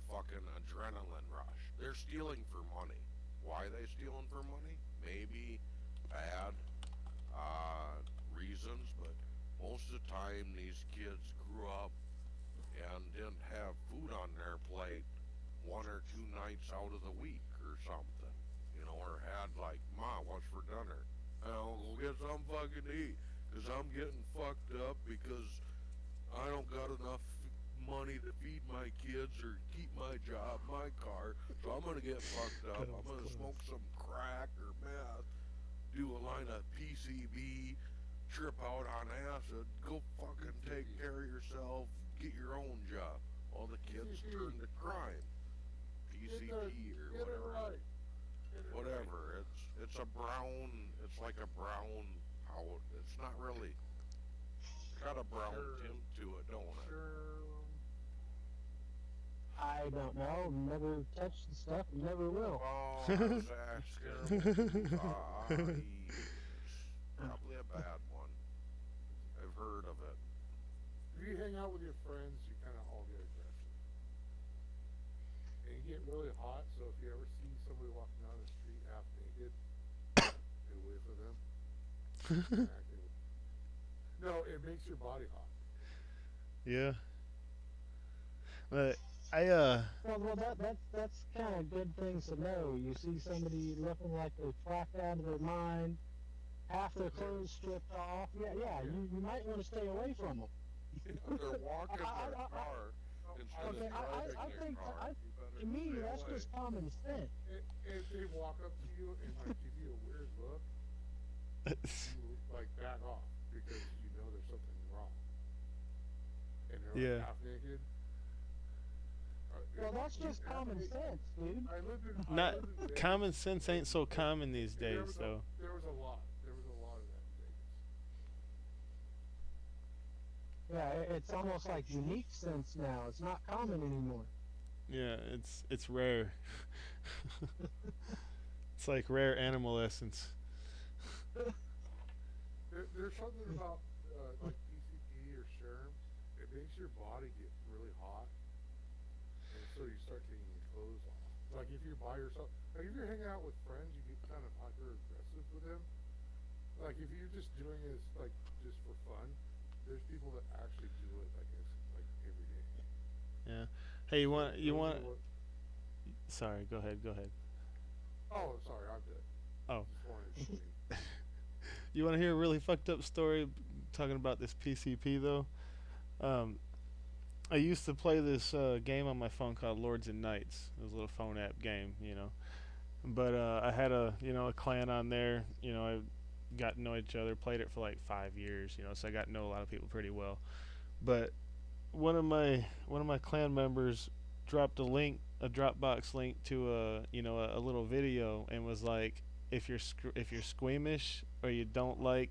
fucking adrenaline rush. They're stealing for money. Why are they stealing for money? Maybe bad reasons, but most of the time these kids grew up and didn't have food on their plate 1 or 2 nights out of the week or something. You know, or had like, Ma, what's for dinner? I'll go get some fucking to eat, because I'm getting fucked up because I don't got enough money to feed my kids or keep my job, my car, so I'm gonna get fucked up. I'm gonna smoke some crack or meth, do a line of PCB, trip out on acid, go fucking take care of yourself, get your own job. All the kids turn to crime. PCP or whatever. Whatever. It's a brown. It's like a brown powder. It's not really. It's got a brown tint to it, don't it? I don't know. Never touched the stuff and never will. Oh, I was asking. It's probably a bad one. I've heard of it. If you hang out with your friends, you kind of all get aggressive. And you get really hot, so if you ever see somebody walking down the street half naked, get away from them. No, it makes your body hot. Yeah. But I Well, that's kind of good things to know. You see somebody looking like they're cracked out of their mind, half their clothes stripped off. Yeah. You might want to stay away from them. Yeah, they're walking their car instead of Okay, driving I their think car. I, You better to me stay that's away. just common sense. If they walk up to you and like give you a weird look, you like back off because you know there's something wrong, and they're like yeah. half naked. Well, that's just common sense, dude. I Not lived in Vegas. common sense ain't so common these days though. There was a lot of that in Vegas. Yeah, it's almost like unique sense now. It's not common anymore. Yeah, it's rare. It's like rare animal essence. There's something about like PCP or SHRM. It makes your body get really hot, and so you start taking your clothes off. Like if you're by yourself, like if you're hanging out with friends, you get kind of hyper aggressive with them. Like if you're just doing it like just for fun, there's people that actually do it like it's like every day. Yeah. Hey, So you those want? are what. Sorry, go ahead, go ahead. Oh, sorry, I'm dead. Oh, Just wanted to explain. you want to hear a really fucked up story talking about this PCP though? Um, I used to play this game on my phone called Lords and Knights. It was a little phone app game, you know. But I had a clan on there. I got to know each other. Played it for like 5 years, so I got to know a lot of people pretty well. But one of my clan members dropped a Dropbox link to a little video and was like, if you're squeamish or you don't like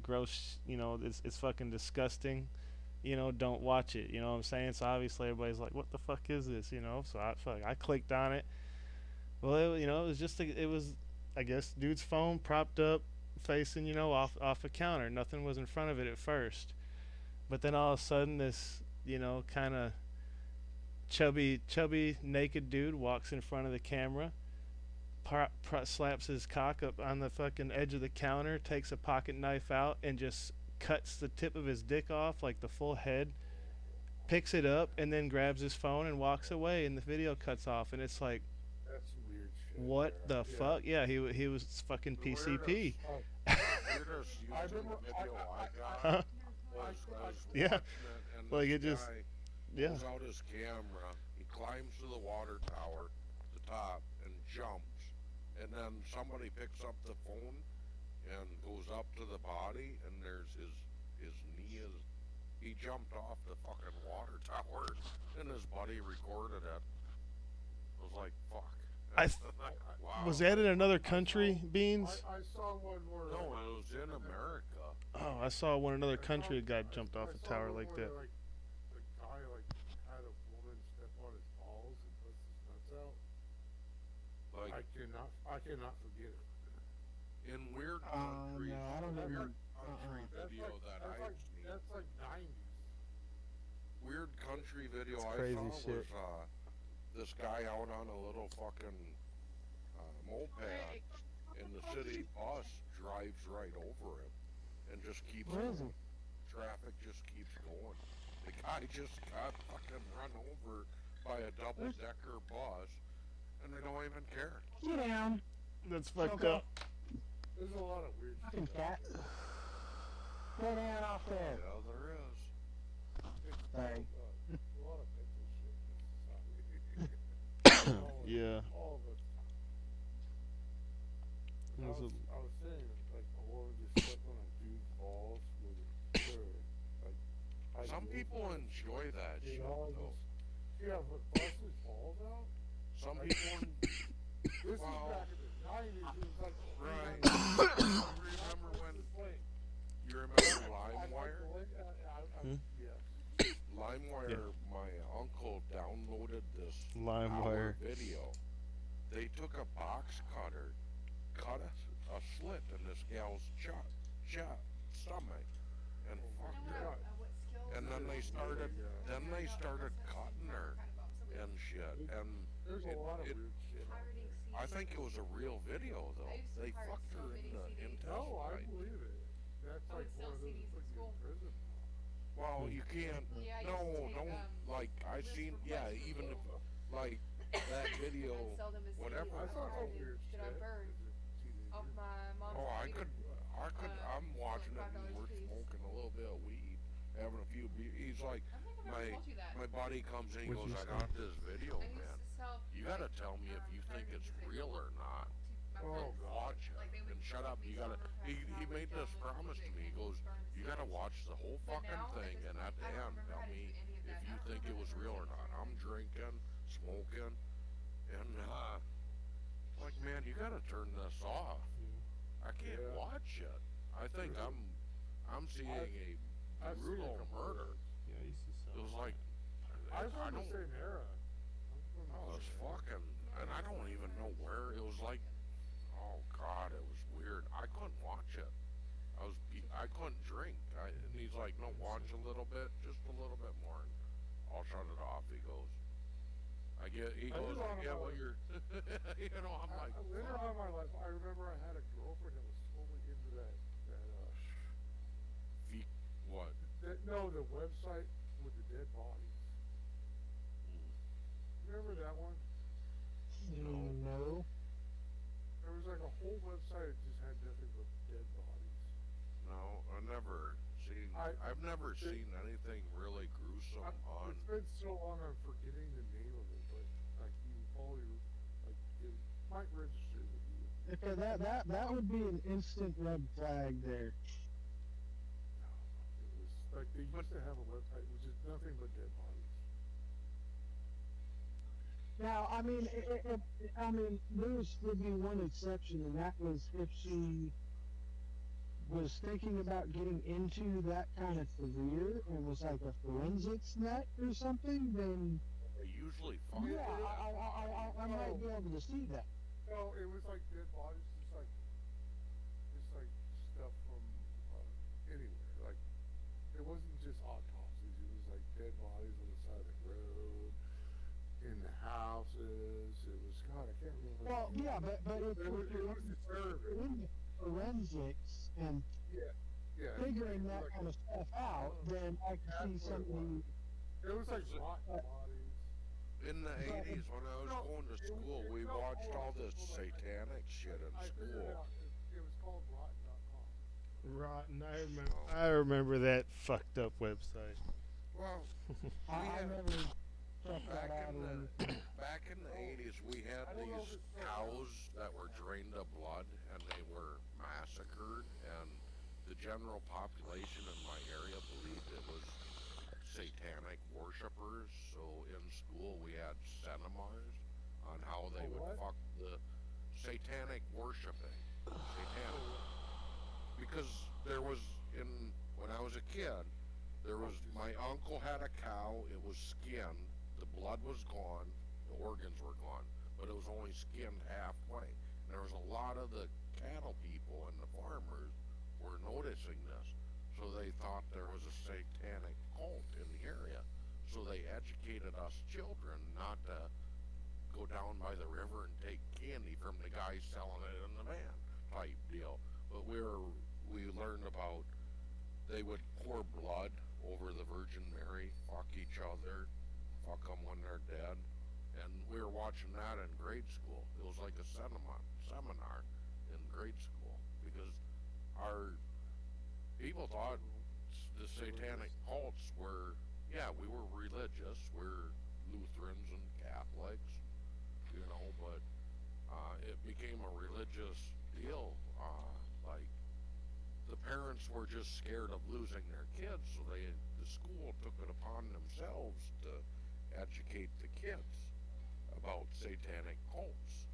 gross, it's fucking disgusting. Don't watch it. You know what I'm saying? So obviously everybody's like, what the fuck is this? So I clicked on it. Well, it was it was, I guess, dude's phone propped up, facing, off a counter. Nothing was in front of it at first, but then all of a sudden, this, kind of chubby, naked dude walks in front of the camera, slaps his cock up on the fucking edge of the counter, takes a pocket knife out, and just cuts the tip of his dick off, like the full head, picks it up, and then grabs his phone and walks away, and the video cuts off, and it's like, That's some weird shit what there. the Yeah. fuck? Yeah, he was fucking The weirdest, PCP. Uh, weirdest I YouTube remember. video I got Huh? was Yeah, watching it, and like this it just, guy yeah. pulls out his camera. He climbs to the water tower, the top, and jumps. And then somebody picks up the phone and goes up to the body, and there's his knee is. He jumped off the fucking water tower, and his buddy recorded it. I was like, fuck. I was Wow. that in another I saw. country, Beans? I saw one where. No, it was in America. Oh, I saw one another I saw. country. A guy jumped off I a saw tower one like where that. like the guy like had a woman step on his balls and bust his nuts out. Like I cannot forget it. in weird No, countries, I don't weird ever. country That's video like that that's I've like seen. that's like 90s. Weird country video It's I crazy saw shit. was this guy out on a little fucking moped, and the city bus drives right over him and just keeps Where is going. it? Traffic just keeps going. The guy just got fucking run over by a double decker bus, and they don't even care. Get down, That's fucked Okay. up. There's a lot of weird fucking shit. cat. Get down off there. Yeah, there is. It's Sorry. a lot of mental shit in this society. Yeah. All of us. There's a- I was saying like a woman just stepped on a dude's balls with her like high Some heels people on, enjoy that you shit know, though. yeah, but bust his balls out. Some Like, people, this is well, back in the 90s. It was like right. you You remember when? link. You remember I like LimeWire? the link. Hmm? Yes. LimeWire. My uncle downloaded this hour LimeWire. video. They took a box cutter, cut a slit in this gal's stomach, and fucked her. God. And then they started cutting her and shit. And There's a lot of it, weird shit out there. I think it was a real video though. They fucked her in the No, I intestine. believe it. That's like one of those that put you in prison. Well, you can't. Yeah, I used to No, take don't. Like I wrist seen. Yeah, replacement even if pills like that video, and sell them as CDs. whatever I I it's saw some called. decided weird that I shit burned as a off teenager. my mom's Oh, computer I'm for like watching it and $5 we're a piece. smoking a little bit of weed, having a few beers. He's like, I don't think I've ever my told you that. my buddy comes in, he What'd goes, you I say? got this video, I used man. to sell You like gotta tell me if you think cartridges it's that real would or not. to my Oh friends. god. Watch it Like they would and shut give up. me You gotta. soldering packs and I He would made this download promise to music me. He and goes, burn the you gotta CDs. watch the whole But fucking now at thing, this and point, at the I don't end, remember tell how to do me any of if that. I you don't think it remember was the real or routines not. or I'm anything. drinking, smoking, and like, man, you gotta turn this off. I can't Yeah. watch it. I think I'm seeing a I've seen a brutal couple of murder. those. Yeah, I used to sell. It was like I'm I from the don't. same era. I'm from the Oh, it was same era. fucking, and I don't even know where. It was like, oh god, it was weird. I couldn't watch it. I couldn't drink. And he's like, no, watch a little bit, just a little bit more, and I'll shut it off. He goes, he I goes, did on yeah, my, well, you're, I'm like, later fuck. on in my life, I remember I had a girlfriend that was totally into What? the website with the dead bodies. Remember that one? No. No. There was like a whole website that just had nothing but dead bodies. No, I've never It, seen anything really gruesome on. it's been so long I'm forgetting the name of it, but like you probably like it might register with you. Okay, that would be an instant red flag there. It was like they But used to have a website which is nothing but dead bodies. Now, I mean, I mean, there would be one exception, and that was if she was thinking about getting into that kind of career and was like a forensics nut or something, then they usually find yeah, that. I might be able to see that. No, it was like dead bodies, just like stuff from anywhere. Like it wasn't just autopsies; it was like dead bodies on the side of the road, in the houses. It was God, I can't remember. Well, yeah, but if It was you're disturbing. into forensics and Yeah, yeah. figuring that kind of stuff out, then I can see That's what it something. It was like rotten bodies. In the But 80s, when I was going to school, we watched all this satanic shit in I figured it school. out. It was called rotten.com. Rotten. Oh. I remember that fucked up website. Well, I yeah. never checked that back out. back in the 80s, we had I don't know if these it's still cows that were drained of blood, and they were massacred, and the general population in my area believed it was satanic worshippers. So in school, we had seminars on how they would what? fuck the satanic worshiping. Satanic. Because there was, when I was a kid, there was, my uncle had a cow, it was skinned, the blood was gone, the organs were gone, but it was only skinned halfway. And there was a lot of the cattle people and the farmers were noticing this. So they thought there was a satanic cult in the area. So they educated us children not to go down by the river and take candy from the guy selling it in the van type deal. But we learned about they would pour blood over the Virgin Mary, fuck each other, fuck them when they're dead. And we were watching that in grade school. It was like a seminar in grade school because our people thought the satanic cults were, yeah, we were religious. We're Lutherans and Catholics, but it became a religious deal. Like the parents were just scared of losing their kids, so the school took it upon themselves to educate the kids about satanic cults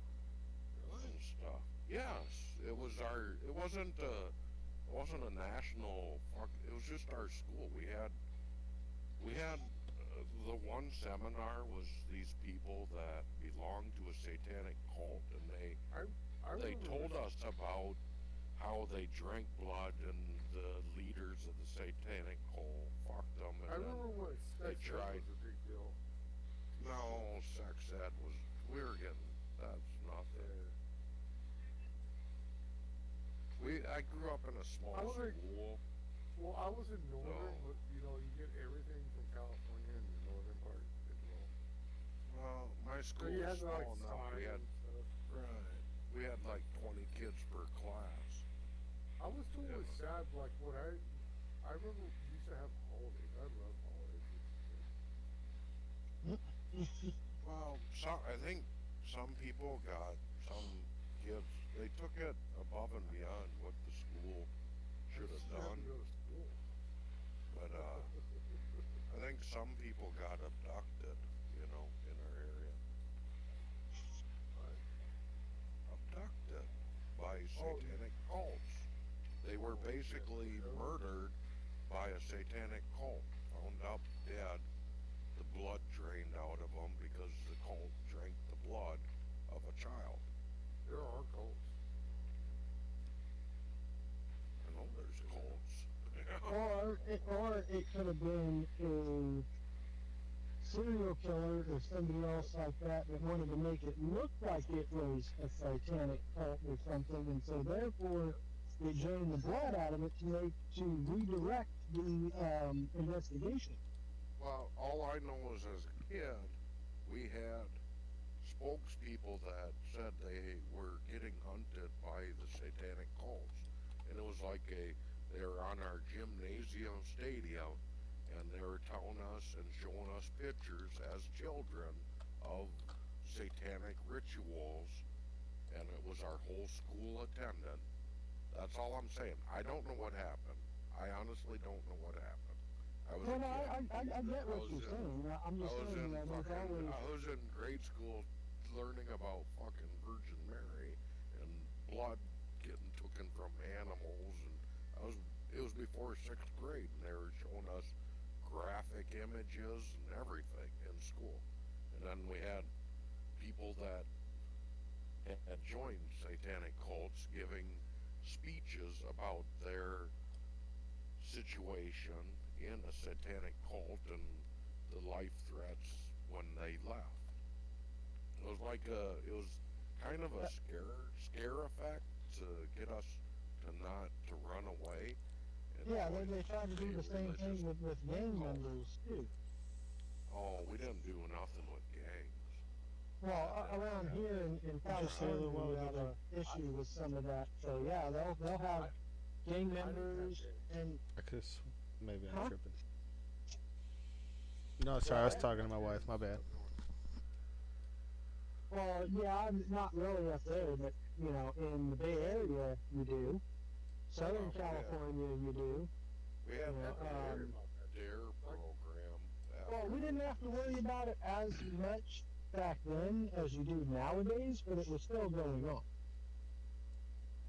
and stuff. Yes, it wasn't a national it was just our school. We had the one seminar was these people that belonged to a satanic cult, and I they remember told this. us about how they drank blood and the leaders of the satanic cult fucked them, I and then remember when they sex ed tried. was a big deal. No, sex ed was, we were getting, that's nothing. Yeah. I grew up in a small I was like- school. Well, I was in northern, So, but you get everything from California in the northern part as well. well, my So school you was had like small enough. We had signs and stuff. right. We had like 20 kids per class. I was totally Yeah. sad. Like when I remember we used to have holidays. I love holidays as a kid. Well, I think some people got some kids. They took it above and beyond what the school I should just have didn't have to done. go to school. But I think some people got abducted. In our area, Right. abducted by Oh, satanic cults. They were oh shit, for basically real? murdered by a satanic cult. Found up dead, the blood drained out of them because the cult drank the blood of a child. There are cults. I know there's cults. Or it could have been a serial killer or somebody else like that that wanted to make it look like it was a satanic cult or something, and so therefore they drained the blood out of it to redirect the investigation. Well, all I know is as a kid, we had spokespeople that said they were getting hunted by the satanic cults. And it was like they were on our gymnasium stadium and they were telling us and showing us pictures as children of satanic rituals, and it was our whole school attendant. That's all I'm saying. I don't know what happened. I honestly don't know what happened. I was Well, a no, kid. I get I what was you're in saying. I'm I just was saying in that there's fucking always. I was in grade school learning about fucking Virgin Mary and blood getting taken from animals, and I was it was before sixth grade, and they were showing us graphic images and everything in school. And then we had people that had joined satanic cults giving speeches about their situation in a satanic cult and the life threats when they left. It was kind of a scare effect to get us to not to run away and Yeah, join they tried to a do the same religious thing with gang cult. members too. Oh, we didn't do nothing with gangs. Well, That didn't around here happen. in Just say a California, little while we ago have there. a issue with some of that. So yeah, they'll have gang I didn't have members gangs. and I could. Maybe I'm huh? tripping. No, Yeah, sorry, I I was didn't talking to have my wife. My gangs bad. up north. Well, yeah, I'm not really up there, but in the Bay Area, you do. Southern Well, California, you do. we You had know, Had to worry the about that shit. dare Like, program well, we after. didn't have to worry about it as much back then as you do nowadays, but it was still going on.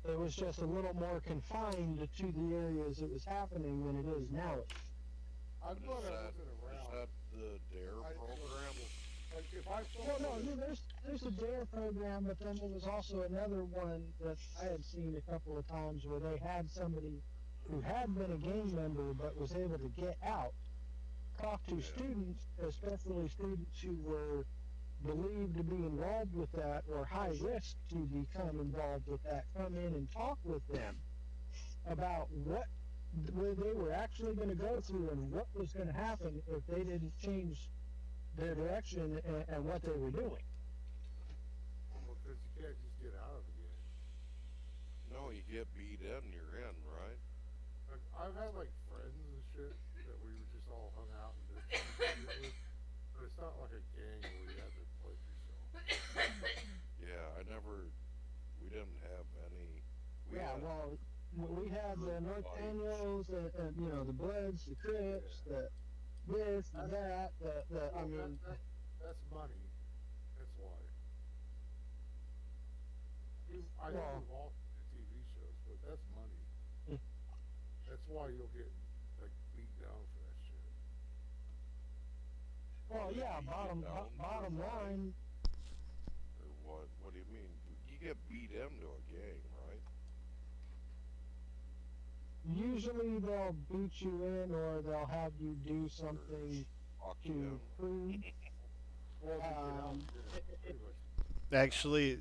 It was just a little more confined to the areas it was happening than it is nowadays. I'm But glad I wasn't is around. that the dare program? Like if I saw Well, no, one of there's a DARE program, but then there was also another one that I had seen a couple of times where they had somebody who had been a gang member but was able to get out, talk to Yeah, students, especially students who were believed to be involved with that or high risk to become involved with that, come in and talk with them about where they were actually going to go through and what was going to happen if they didn't change their direction and what they were doing. well, because you can't just get out of a gang. no, you get beat in, you're in, right? Like I've had like friends and shit that we were just all hung out and did stupid shit with, but it's not like a gang where you have to pledge yourself. Yeah, we didn't have any. We Yeah, had well, we had the group North fights. Daniels, the Bloods, the Crips, Yeah, the this, the that, I well, mean, that's money. That's why. I know well, we've all seen the TV shows, but that's money. That's why you'll get like beat down for that shit. well, they yeah, beat you down for bottom what? line, Or what? What do you mean? You get beat into a gang, right? usually they'll boot you in or they'll have you do Or something fuck you to in? prove. Well, to get out, Um, yeah, it, it, pretty much. Actually,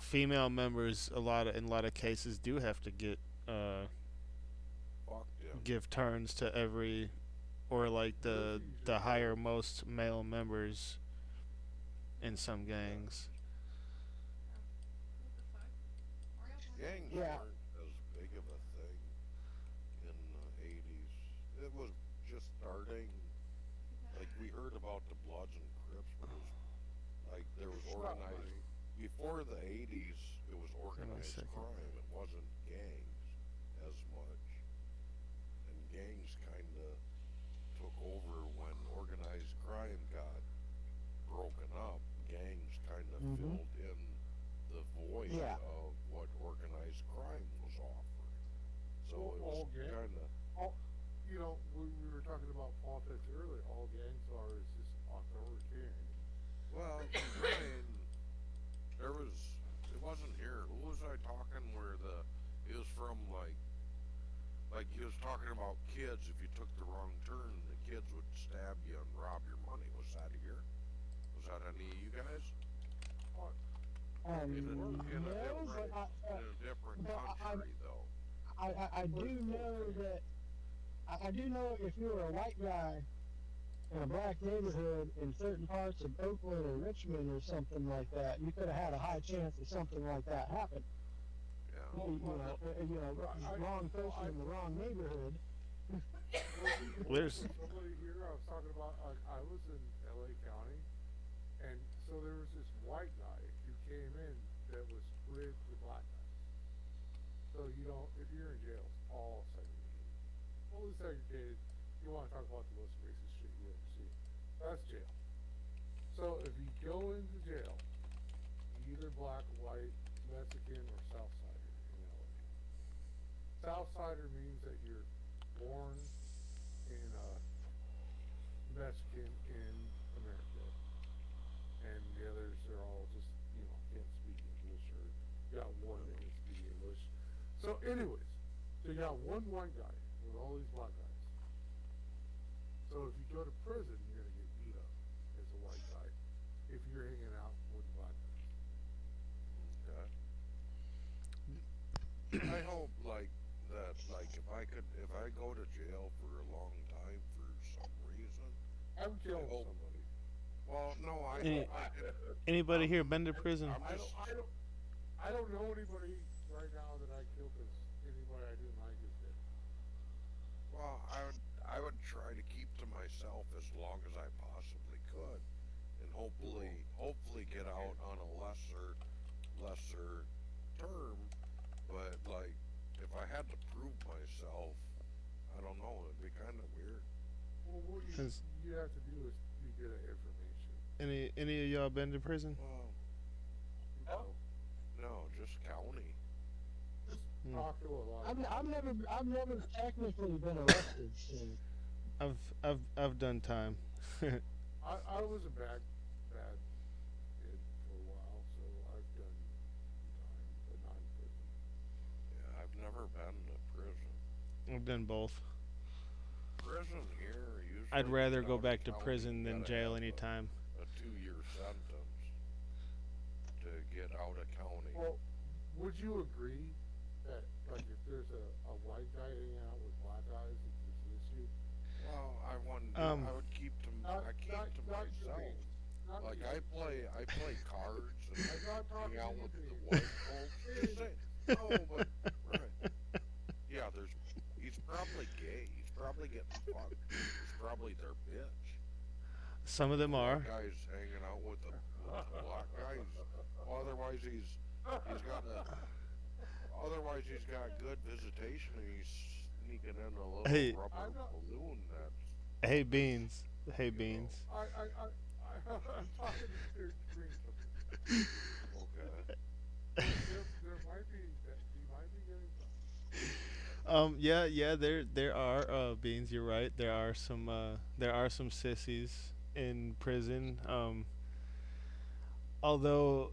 female members in a lot of cases do have to get Fucked Yeah. give turns to every, or like Just the use your the higher voice. most male members in some Yeah. gangs. Gangs Yeah. weren't as big of a thing in the 80s. It was just starting. Like, we heard about the Bloods and Crips, but it was like there was Not organized. mine. Before the 80s, it was Give me a organized second. crime. It wasn't gangs as much. And gangs kind of took over when organized crime got broken up. Gangs kind of Hmm. filled in the void Yeah. of what organized crime was offering. So Well, it was all gang, kind of, all, we were talking about politics earlier. All gangs are is just authoritarian. well, in mine, there was, it wasn't here. Who was I talking where it was from like he was talking about kids. If you took the wrong turn, the kids would stab you and rob your money. Was that here? Was that any of you guys? Uh, In a, Work, in a No, different, in a different but country though. I but do it's still know gangs. that I do know if you were a white guy in a black neighborhood in certain parts of Oakland or Richmond or something like that, you could have had a high chance of something like that happen. Yeah. Well, Wrong well, person in the wrong neighborhood. There's for somebody here, I was talking about. I was in L.A. County, and so there was this white guy who came in that was with the black guys. So you don't, if you're in jail, it's all segregated. Fully segregated. You want to talk about the most racist shit you ever see? That's jail. So if you go into jail, you either black, white, Mexican, or Southsider in LA. Southsider means that you're born in Mexican in America, and the others are all just can't speak English, or you got one that can speak English. So, anyways, so you got one white guy with all these black guys. So if you go to prison, you're gonna get beat up as a white guy if you're hanging out with black guys. Okay. I hope if I go to jail for a long time for some reason, I'm I killing hope. somebody. Well, no, any, I anybody I'm here been to prison? I'm just I don't know anybody right now that I killed because anybody I didn't like is dead. well, I would try to keep to myself as long as I possibly could, and hopefully get out on a lesser term. But like, if I had to prove myself, I don't know. It'd be kind of weird. Well, what Has you have to do is be good at information. any of y'all been to prison? Well, No. no, just county. Just Hmm. talk to a lot of I've never technically been arrested. So. I've done time. I was a bad kid for a while, so I've done time, but not in prison. Yeah, I've never been to prison. I've done both. Prison here, I'd usually to rather get go out of back to county, prison you than gotta jail have anytime. a 2 year sentence to get out of county. Well, would you agree that like if there's a white guy hanging out with black guys, it's an issue? Well, I wouldn't do. Um, I would keep to. Not I keep not to not you, myself. Beans. Not Like you. I play cards and I'm not hang talking to out you, with the Beans. white folks. Just Beans. say no, but right. Yeah, he's probably gay. He's probably getting fucked. He's probably their bitch. Some of If them the white are. guy's hanging out with the black guys, otherwise he's got a otherwise he's got good visitation and he's sneaking in a little Hey, rubber I'm not. balloon that's hey beans. Hey you know beans. I'm talking to green something. okay. There might be that he might be getting some. Yeah, there are beans. You're right. There are some sissies in prison. Although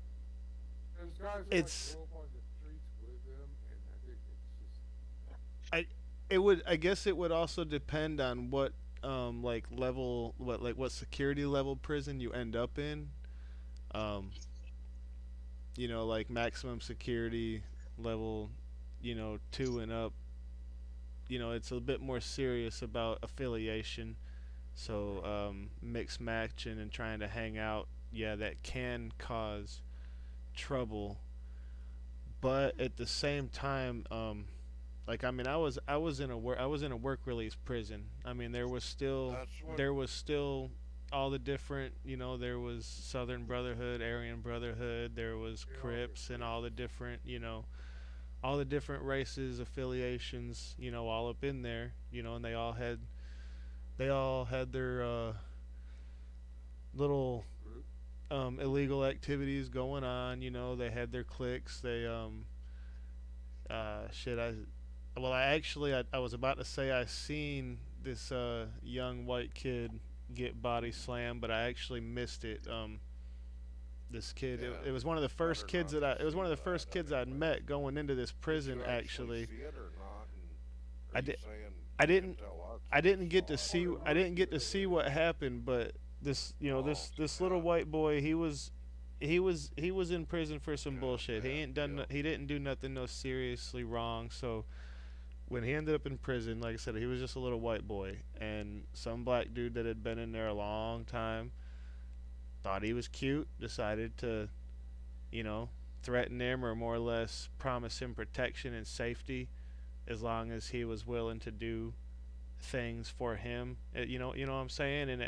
There's guys who like it's grow up on the streets with them, and I think it's just I it would I guess it would also depend on what like level what security level prison you end up in. Um, like maximum security level, 2 and up. it's a bit more serious about affiliation. So mixed matching and trying to hang out, yeah, that can cause trouble. But at the same time, like I mean, I was in a work release prison. I mean, That's what. there was still all the different, there was Southern Brotherhood, Aryan Brotherhood, there was They all get Crips, and all the crazy. different, all the different races, affiliations, all up in there, and they all had their little Group. illegal activities going on. They had their cliques. They shit. I was about to say I seen this young white kid get body slammed, but I actually missed it. This kid, Yeah, it was one of the first better kids not that to it was see one of the that first kids I'd anyway. met going into this Did prison. you actually Actually, see it or not? And are I you did. saying I you can didn't. tell us I if you didn't get to saw it? see. I didn't get to see what happened, but Oh, this little yeah. white boy, he was in prison for some Yeah, bullshit. He man. ain't done. Yep. He didn't do nothing no seriously wrong. So when he ended up in prison, like I said, he was just a little white boy, and some black dude that had been in there a long time thought he was cute, decided to, you know, threaten him or more or less promise him protection and safety as long as he was willing to do things for him. You know what I'm saying? And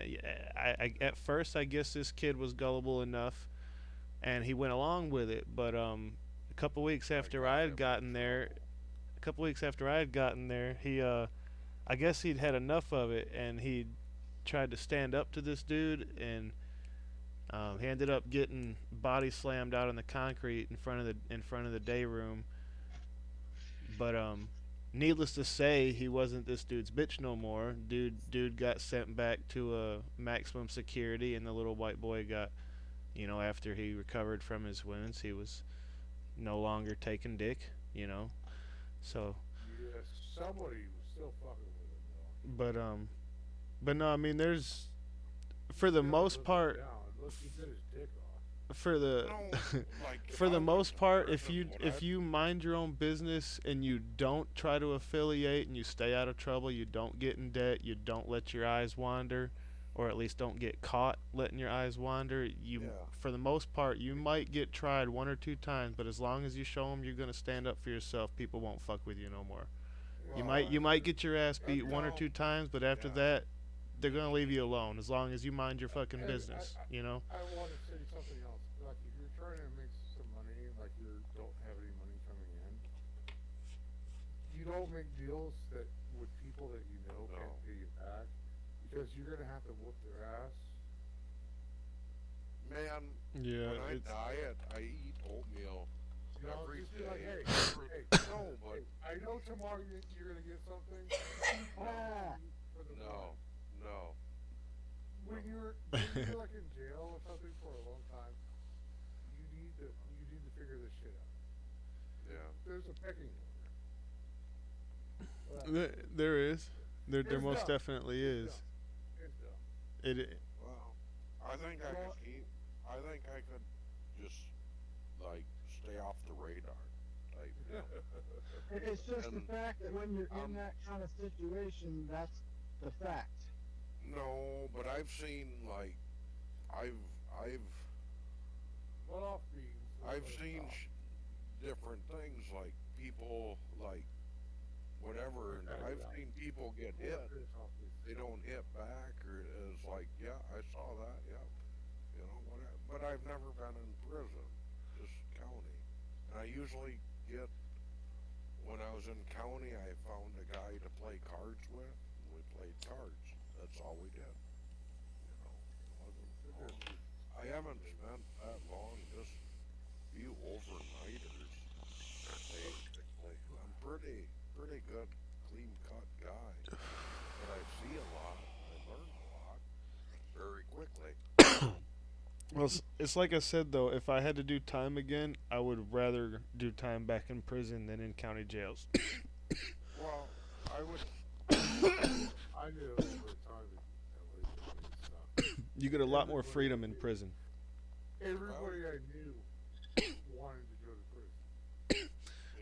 at first, I guess this kid was gullible enough, and he went along with it. But a couple weeks I after got I him had in gotten there, trouble. he I guess he'd had enough of it, and he tried to stand up to this dude, and he ended up getting body slammed out on the concrete in front of the day room. But needless to say, he wasn't this dude's bitch no more. Dude got sent back to maximum security, and the little white boy got, after he recovered from his wounds, he was no longer taking dick. You know, so Yeah, somebody was still fucking with him though. but but no, I mean, there's He for the still most lived him part down. Look, he bit his dick off. for the No, like if for I the went most to part, prison, would I? if you mind your own business and you don't try to affiliate and you stay out of trouble, you don't get in debt, you don't let your eyes wander, or at least don't get caught letting your eyes wander, you Yeah. for the most part you might get tried one or two times, but as long as you show them you're gonna stand up for yourself, people won't fuck with you no more. Well, You might get your ass beat that's one or No. two times, but after Yeah. that they're gonna leave you alone as long as you mind your fucking and business. You know. I want to say something else. Like if you're trying to make some money, like you don't have any money coming in, you don't make deals that with people that you know can't No. pay you back because you're gonna have to whoop their ass. Man, Yeah, when I it's diet, I eat oatmeal You know, every just be like, day. hey, hey, No, but hey, I know tomorrow you're gonna get something. Ah, For the one. no, no, no. When you're like in jail or something for a long time, you need to figure this shit out. Yeah. There's a pecking order. Well, there is. There it's most dumb. definitely It's is. dumb. It's dumb. It Well, I think I Well, could keep. I think I could just like stay off the radar type deal. it's just the And fact that when you're in um, that kind of situation, that's the fact. no, but I've seen like I've I've Let off beans. I've Let it seen off. different things like people like whatever, and Cut it I've out. seen people get Let hit. this off, please. They don't hit back, or it's like, yeah, I saw that, yeah, whatever. But I've never been in prison, just county. And I usually get when I was in county, I found a guy to play cards with, and we played cards. That's all we did. It wasn't long. I haven't spent that long, just few overnighters, basically. I'm pretty good, clean cut guy, but I see a lot. I learn a lot very quickly. well, it's like I said though. If I had to do time again, I would rather do time back in prison than in county jails. Well, I would. I knew over time that was it sucked. You get a lot more Everybody I freedom in knew, prison. If I, everybody I knew wanted to go to prison.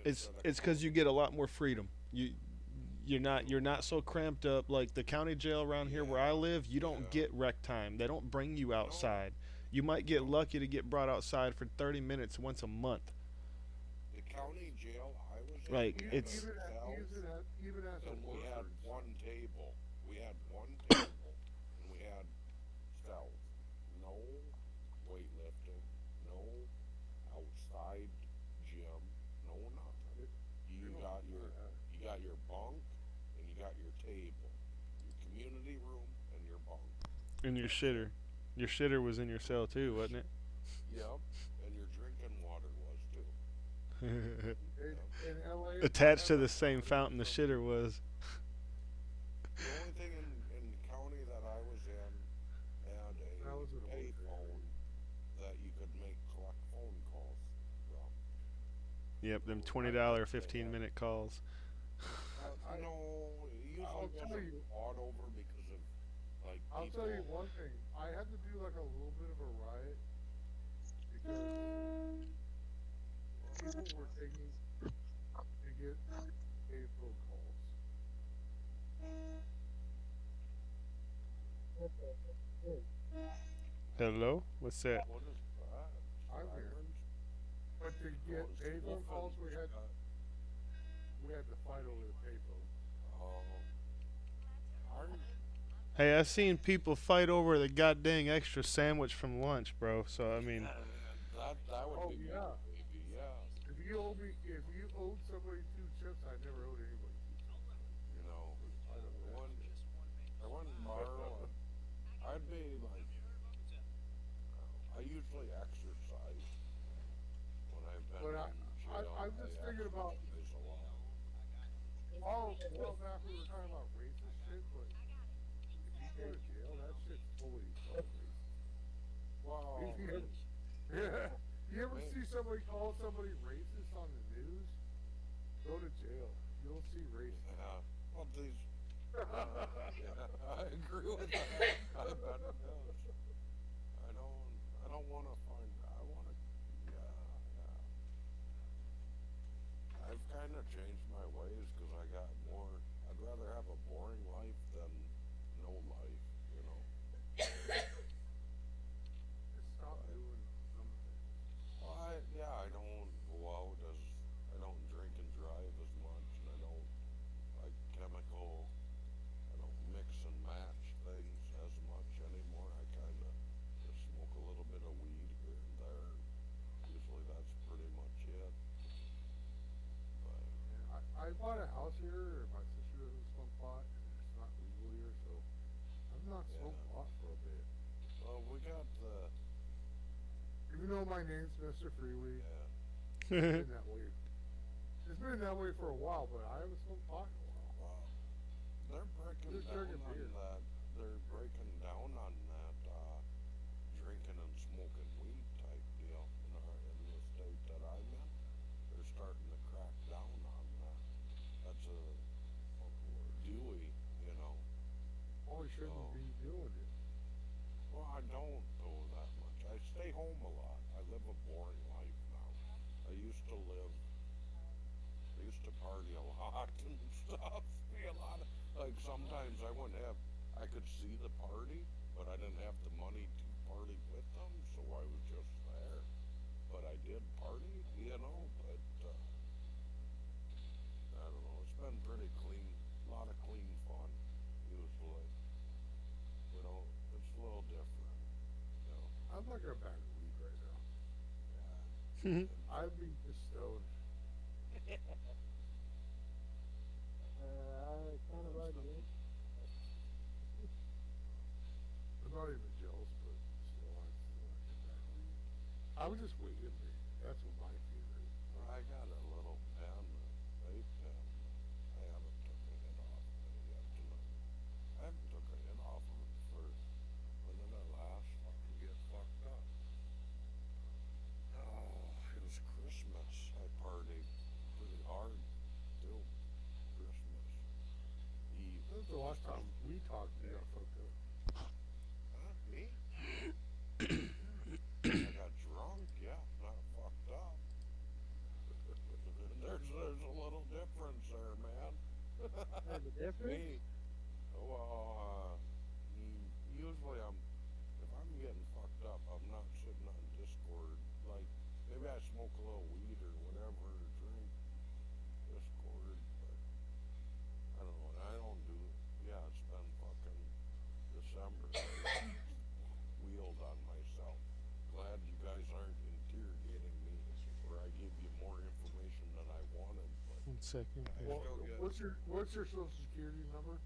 It's instead of it's because you get a lot more freedom. You you're not so cramped up like the county jail around here where I Yeah, live. You don't yeah. get rec time. They don't bring you No, outside. You might get no. lucky to get brought outside for 30 minutes once a month. The county jail I was in, Like we had a it's cell, Even as a and we had worker and stuff. one table. We had one table, and we had cells. No weightlifting, no outside gym, no nothing. They, they You don't got do none your of that. you got your bunk, and you got your table, your community room, and your bunk. in your That's it. shitter. Your shitter was in your cell too, Your wasn't Yep, and your drinking water was too. it? In, Yep. in LA, I Attached had to my the same father do fountain the something. shitter was. The only thing in the county that I was in had When I a was in the military. payphone that you could make collect phone calls from. Yep, them So twenty I, dollar they fifteen had minute calls. I, no, it usually I'll tell wasn't you, bought over because of like I'll tell you people. one thing. I had to do like a little bit of a riot because people were taking to get paid phone calls. Hello, what's that? What is that? I'm here, Sirens? but to Oh, get it's paid phone calls, wolfing. we had to fight over the payphone. Oh, ours. Hey, I seen people fight over the goddamn extra sandwich from lunch, bro. So I mean, Yeah, that would Oh be me, yeah, maybe. Yeah, if you owed somebody two chips, I never owed anybody two chips. you know, We'd fight over I that wouldn't, shit. I wouldn't borrow. I'd be like, I usually exercise when I've been But in jail. I'm I just thinking about exercise a lot. a while back we were talking about racist shit, but if you go to jail, that shit's totally fucking racist. Well, You I ever, mean, yeah, you ever man, see somebody call somebody racist on the news? Go to jail. You'll see racism. yeah. Well, these, yeah, I agree with that. I bet it does. I don't want to find. I want to. Yeah, yeah. I've kind of changed my ways because I got more. I'd rather have a boring life than no life. You know. Just stop But doing dumb things. well, yeah, I don't go out as. I don't drink and drive as much, and I don't like chemical. I don't mix and match things as much anymore. I kind of just smoke a little bit of weed here and there. Usually that's pretty much it. But Yeah, I bought a house here, and my sister doesn't smoke pot, and it's not legal here, so I've not smoked yeah. pot for a bit. Well, we got the Even though my name's Mr. Freeway, yeah. it's been that way. It's been that way for a while, but I haven't smoked pot in a while. Wow. They're I'm breaking just down drinking on beer. that. They're breaking down on that drinking and smoking weed type deal in the state that I'm in. They're starting to crack down on that. That's a Of course. Dewey, you know. Probably shouldn't So, be doing it. well, I don't do that much. I stay home a lot. I live a boring life now. I used to live. I used to party a lot and stuff. Be a lot of like sometimes I wouldn't have. I could see the party, but I didn't have the money to party with them, so I was just there. But I did party, you know. But I don't know. It's been pretty clean. A lot of clean fun, usually. You know, it's a little different. You know. I'm not gonna back weed right now. Yeah. And I'd be just stoned. I kind of that's already nothing. is. I'm not even jealous, but still, I'd still like to back weed. I would just wait in me. That's what my fear is. Like, I got a little pen, a vape pen. I haven't took a hit off of it yet tonight. I haven't took a hit off of it for when did I last fucking get fucked up? Oh, it was Christmas. I partied pretty hard too. Christmas Eve. that's the last time we talked. You Day. got fucked up. Huh? Me? Yeah. I got drunk, yeah, not fucked up. There's a little difference there, man. There's a difference? Me, well, usually if I'm getting fucked up, I'm not sitting on Discord. Like, maybe I smoke a little weed or whatever, or drink Discord, but I don't know. I don't do, yeah, it's been fucking December. I wheeled on myself. Glad you guys aren't interrogating me, or I give you more information than I wanted, but 1 second. I Well, still get, what's your social security number?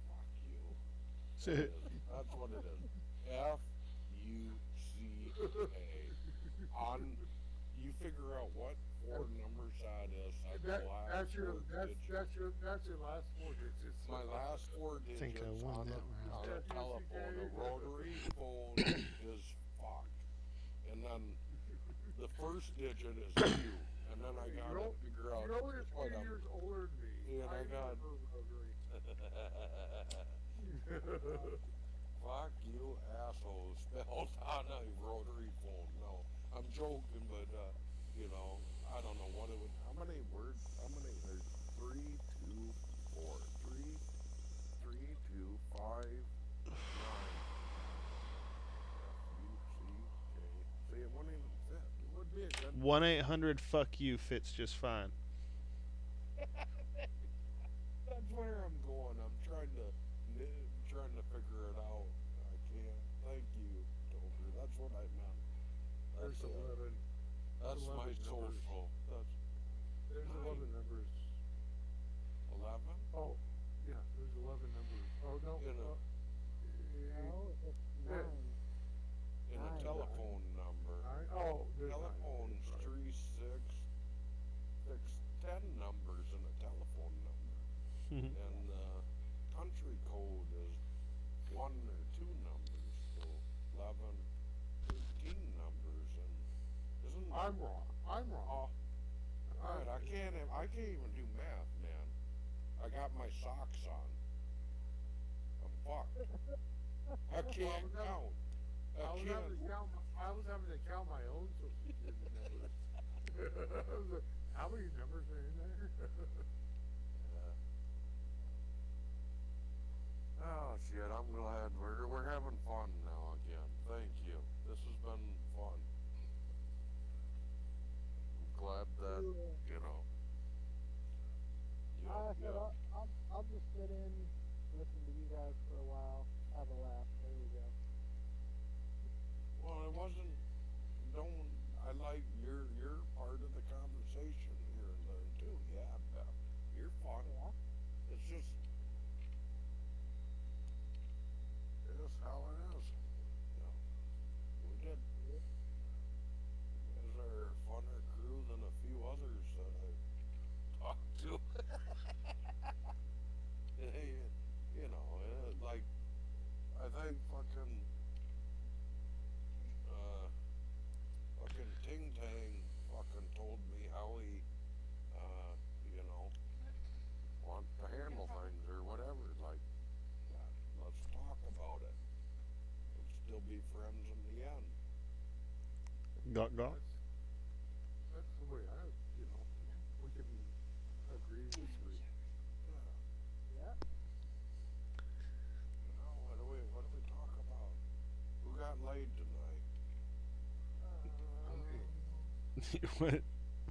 fuck you. That is, that's what it is. Fuca. On, you figure out what four numbers that is. That's the last That's your four digits. that's your last four digits. My last four I think digits I won on that a round. telephone, a rotary phone is fuck. And then the first digit is Q. And then I gotta figure out You're only a what few I'm. years older than me. And I got. remember Rotary. Fuck you, asshole. Spelled on a rotary phone. No, I'm joking, but you know, I don't know what it would. How many words? How many? There's 3, 2, 4, 3, 3, 2, 5, 9. F-U-C-K. See, it wouldn't even fit. It would be a good. 1-800 fuck you fits just fine. That's where I'm going. I'm trying to figure it out. I can't. Thank you, Toker. That's what I meant. There's That's it. 11. That's 11 my numbers. social. That's There's 11 numbers. 11 Oh, yeah. There's 11 numbers. Oh no. in a No, it's Yeah. 9. in a Nine. telephone number. Oh, there's Telephone's 3, 6, 6, 10 numbers in a telephone number, and the country code is 1 or 2 numbers, so 11, 13 numbers, and isn't I'm wrong. I'm wrong. Oh, alright, I can't even do math, man. I got my socks on. I'm fucked. I can't count. I can't. I was having to count my own social security numbers. I was like, how many numbers are in there? Oh shit, I'm glad we're having fun now again. Thank you. This has been fun. I'm glad that, you know. I said Yeah. I'll just sit in, listen to you guys for a while, have a laugh. There we go. Well, it wasn't. Don't. I like you're part of the conversation here and there too. Yeah, Beth, you're fun. Yeah. It's just how it is. You know, we did. Is our funner crew than a few others that I talked to. You know, like I think fucking Ting Tang fucking told me how he, you know, wants to handle things or whatever. Like, yeah, let's talk about it. Let's still be friends in the end. Got got. That's the way we can agree, disagree. Yeah. Yeah. Now, what do we talk about? Who got laid tonight?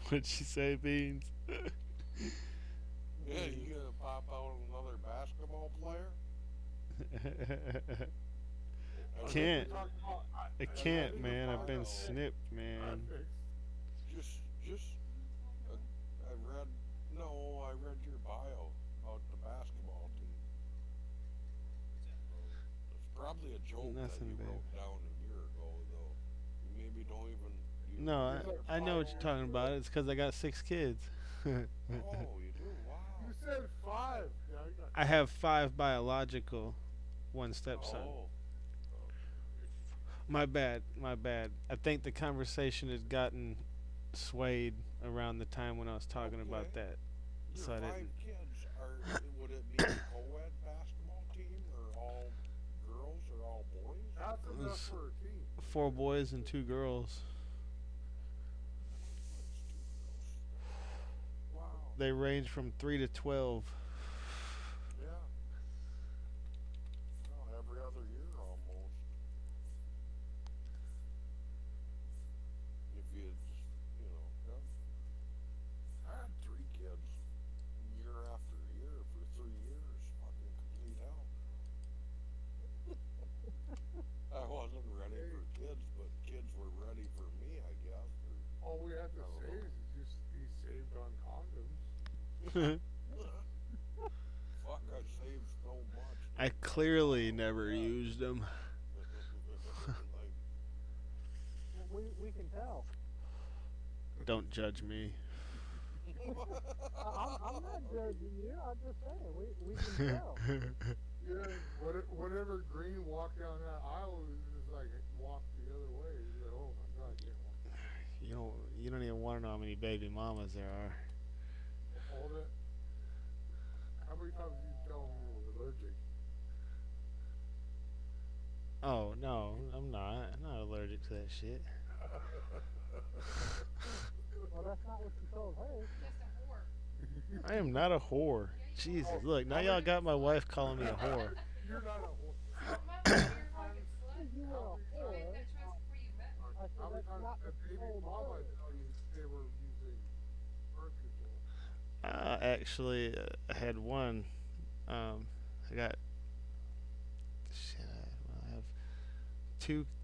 What'd she say, Beans? Yeah, you gonna pop out another basketball player? Can't. I I can't, think man. I've been Chicago. snipped, man. Just, I read, no, I read your bio about the basketball team. It's probably a joke that Nothing, you babe. wrote down a year ago, though. You maybe don't even. No, I know what you're talking about. It's because I got 6 kids. Oh, you do? Wow. You said 5. Now you got I have 5 biological, 1 stepson. Oh. My bad, my bad. I think the conversation had gotten swayed around the time when I was talking about Okay. that. Your So I 5 didn't. kids would it be a co-ed basketball team or all girls or all boys? That's enough was- for a team. 4 boys and 2 girls. Wow. They range from 3 to 12 other year almost. If you just, yeah. I had three kids year after year for 3 years. Fucking complete hell. I wasn't ready Hey, for kids, but kids were ready for me, I guess. Or, all we have to I don't say know. is just he saved on condoms. Fuck, I saved so much, I dude. clearly never used them. Like, We can tell. Don't judge me. I'm not judging you. I'm just saying we can tell. Yeah, whatever Green walked down that aisle, it was just like walked the other way. He's like, oh my god, you can't walk this way. You don't even want to know how many baby mamas there are. All that. How many times did you tell me you were allergic? Oh no, I'm not. I'm not allergic to that shit. Well, that's not what you told her. Just a whore. I am not a whore. Yeah, you Jesus, are. look, now How y'all many? got my wife calling me a whore. You're not a whore. Mother, How you're many a fucking times? slut. You How were a many You times? made whore. that choice before you met me. I said How many that's times not did what you baby told mama her. tell you they were using birth control? I actually had one. I got shit. I have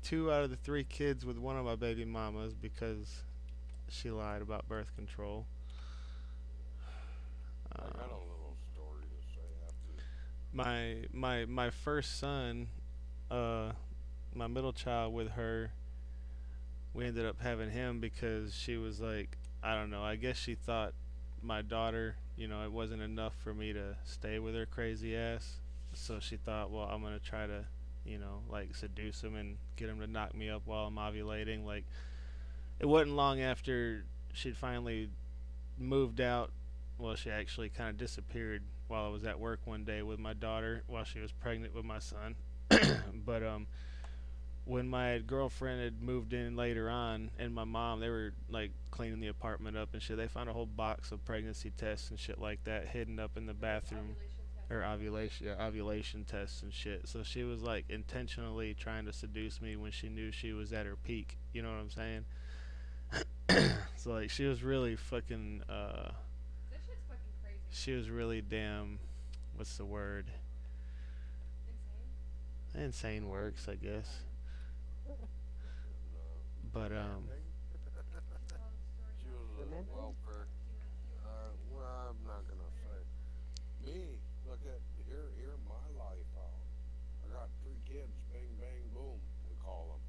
two out of the three kids with one of my baby mamas because she lied about birth control. I got a Um, little story to say after. my first son, uh, my middle child with her, we ended up having him because she was like, I don't know. I guess she thought my daughter, it wasn't enough for me to stay with her crazy ass. So she thought, well, I'm gonna try to, like seduce him and get him to knock me up while I'm ovulating. Like it wasn't long after she'd finally moved out. Well, she actually kind of disappeared while I was at work one day with my daughter while she was pregnant with my son. But when my girlfriend had moved in later on and my mom, they were like cleaning the apartment up and shit, they found a whole box of pregnancy tests and shit like that hidden up in the bathroom. Ovulation test. Or ovulation tests and shit. So she was like intentionally trying to seduce me when she knew she was at her peak. You know what I'm saying? So like she was really fucking This shit's fucking crazy. she was really damn, what's the word? Insane. Insane works, I guess. And, But demanding. Keep telling the story She now. was a Demented? welfare. You were Well, I'm not gonna say. Me, look at here my life out. I got three kids. Bing, bang, boom. We call them.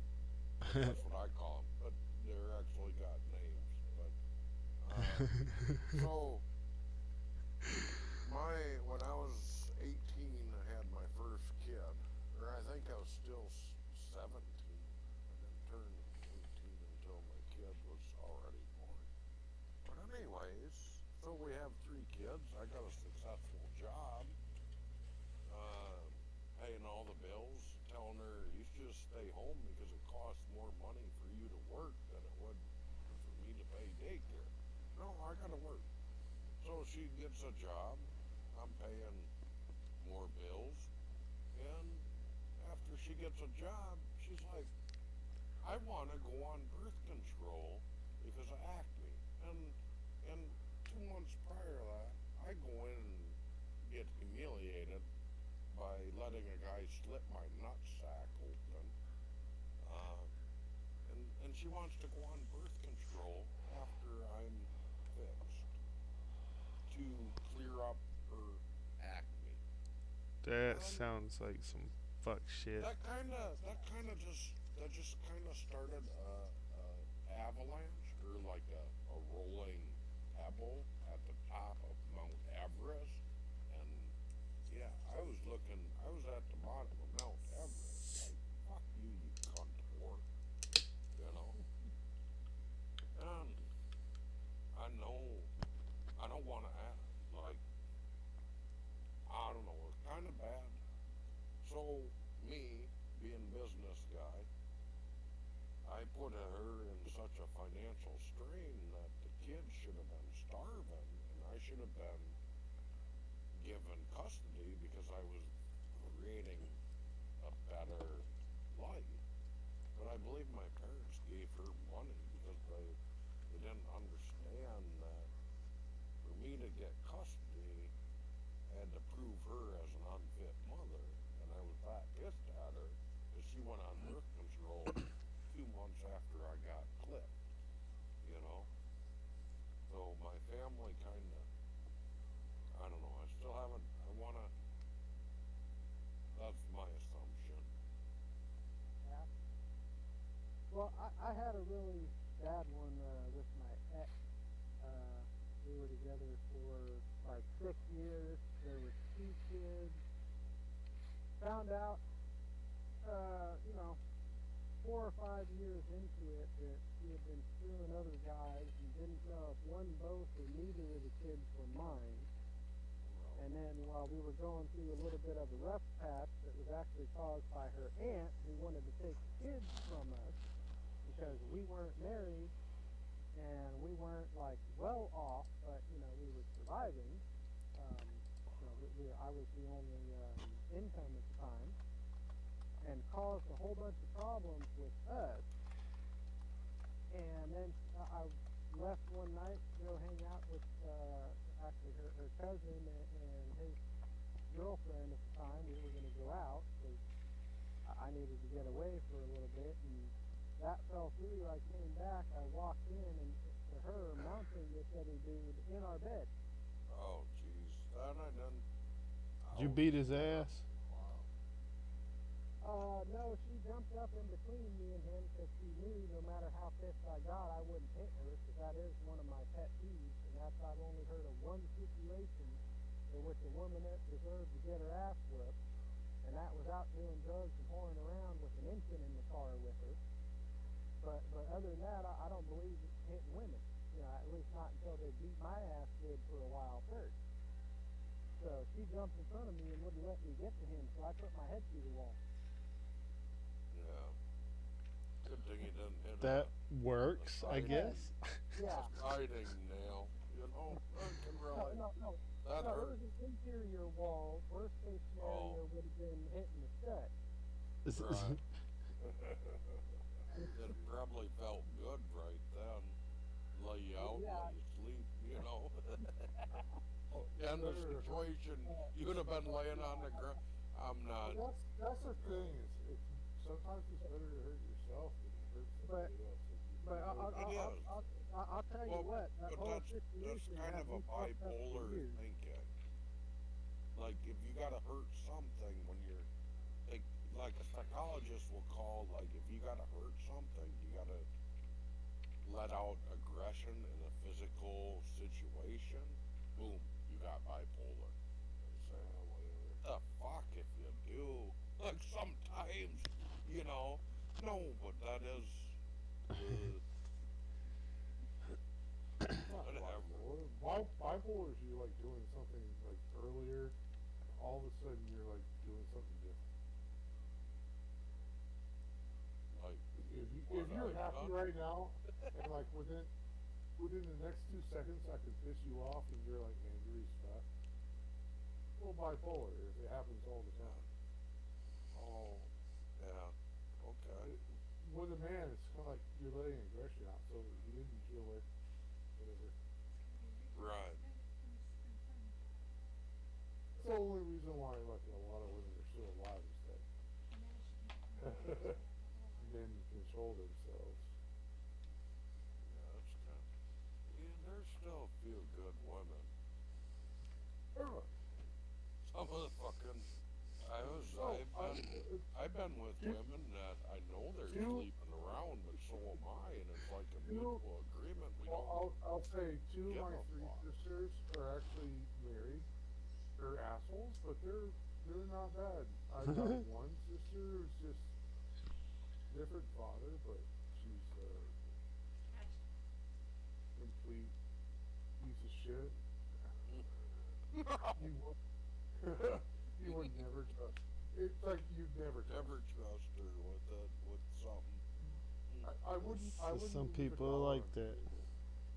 That's what I call them. But they're actually got names. But so when I was 18, I had my first kid, or I think I was still 17. I didn't turn 18 until my kid was already born. But anyways, so we have three kids. I got a successful job, uh, paying all the bills, telling her you should just stay home because it costs more money for you to work than it would for me to pay daycare. No, I gotta work. So she gets a job. I'm paying more bills. And after she gets a job, she's like, I want to go on birth control because of acne. And 2 months prior to that, I go in and get humiliated by letting a guy slit my nutsack open. Uh, and she wants to go on birth control after I'm fixed to clear up her acne. that And sounds like some fuck shit. that just kind of started a avalanche or like a rolling pebble at the top of Mount Everest. And yeah, I was at the bottom of Mount Everest. Like, fuck you, you cunt whore. You know? And I know, I don't want to act like, I don't know, it's kind of bad. So, me, being business guy, I put her in such a financial strain that the kids should have been starving, and I should have been given custody because I was creating a gave her money because they didn't understand that for me to get custody, I had to prove her as an unfit mother, and I was that pissed at her because she went on birth control 2 months after I got clipped, you know. So my family kind of, I don't know. I still haven't. I wanna. That's my assumption. Yeah. Well, I had a really bad one with my ex. We were together for like 6 years. There were 2 kids. Found out, you know, 4 or 5 years into it that she had been screwing other guys and didn't know if one, both, or neither of the kids were mine. Well, And then while we were going through a little bit of a rough patch that was actually caused by her aunt who wanted to take the kids from us because we weren't married and we weren't like well off, but you know we were surviving. Um, I was the only income at the time, and caused a whole bunch of problems with us. And then I left one night to go hang out with actually her cousin and his girlfriend at the time. We were going to go out because I needed to get away for a little bit, and that fell through. I came back, I walked in, and to her, mounting this other dude in our bed. oh, jeez. That I done. Did you beat his ass? Wow. No, she jumped up in between me and him because she knew no matter how pissed I got, I wouldn't hit her because that is one of my pet peeves, and that's I've only heard of one situation in which a woman that deserved to get her ass whooped, and that was out doing drugs and whoring around with an infant in the car with her. But other than that, I don't believe in hitting women. You know, at least not until they beat my ass good for a while first. So she jumped in front of me and wouldn't let me get to him, so I put my head through the wall. Yeah. Good thing he didn't hit That a works, I sliding- guess. Yeah. sliding nail. You know, I can really. No. That No, it hurt. was an interior wall. Worst case scenario would have been hitting the stud. Right. It probably felt good right then. Lay you out, Yeah. lay you sleep, you know. Oh, In the better- situation, you would have been laying on the ground. I'm not. That's the thing. It's sometimes it's better to hurt yourself than to hurt somebody else. But It is. I'll tell you Well, what, that but whole that's situation kind had of a me fucked up for bipolar years. thinking. Like if you gotta hurt something when you're like a psychologist will call like if you gotta hurt something, you gotta let out aggression in a physical situation. Boom, you got bipolar. And say, Whatever. the fuck if you do? Like sometimes, you know. No, but that is. Whatever. Bipolar is you like doing something like earlier, all of a sudden you're like doing something different. Like If you're happy right now, and like within the next 2 seconds I can piss you off and you're like angry as fuck. Well, bipolar, if it happens all the time. oh, yeah, okay. With a man, it's kind of like you're letting aggression out, so he didn't feel it, whatever. Right. That's the only reason why like a lot of women are still alive is that men control themselves. Yeah, that's kind. Yeah, there's still a few good women. Some of the fucking. I've been with women that I know they're sleeping around, but so am I, and it's like a mutual agreement. We don't. I'll say two of give my a three fuck. sisters are actually married. They're assholes, but they're not bad. I've got one sister who's just different father, but she's a complete piece of shit. You would, you would never trust. It's like you'd never trust. Never trust her with something. I wouldn't. I wouldn't Some leave a people dollar like on the that. table.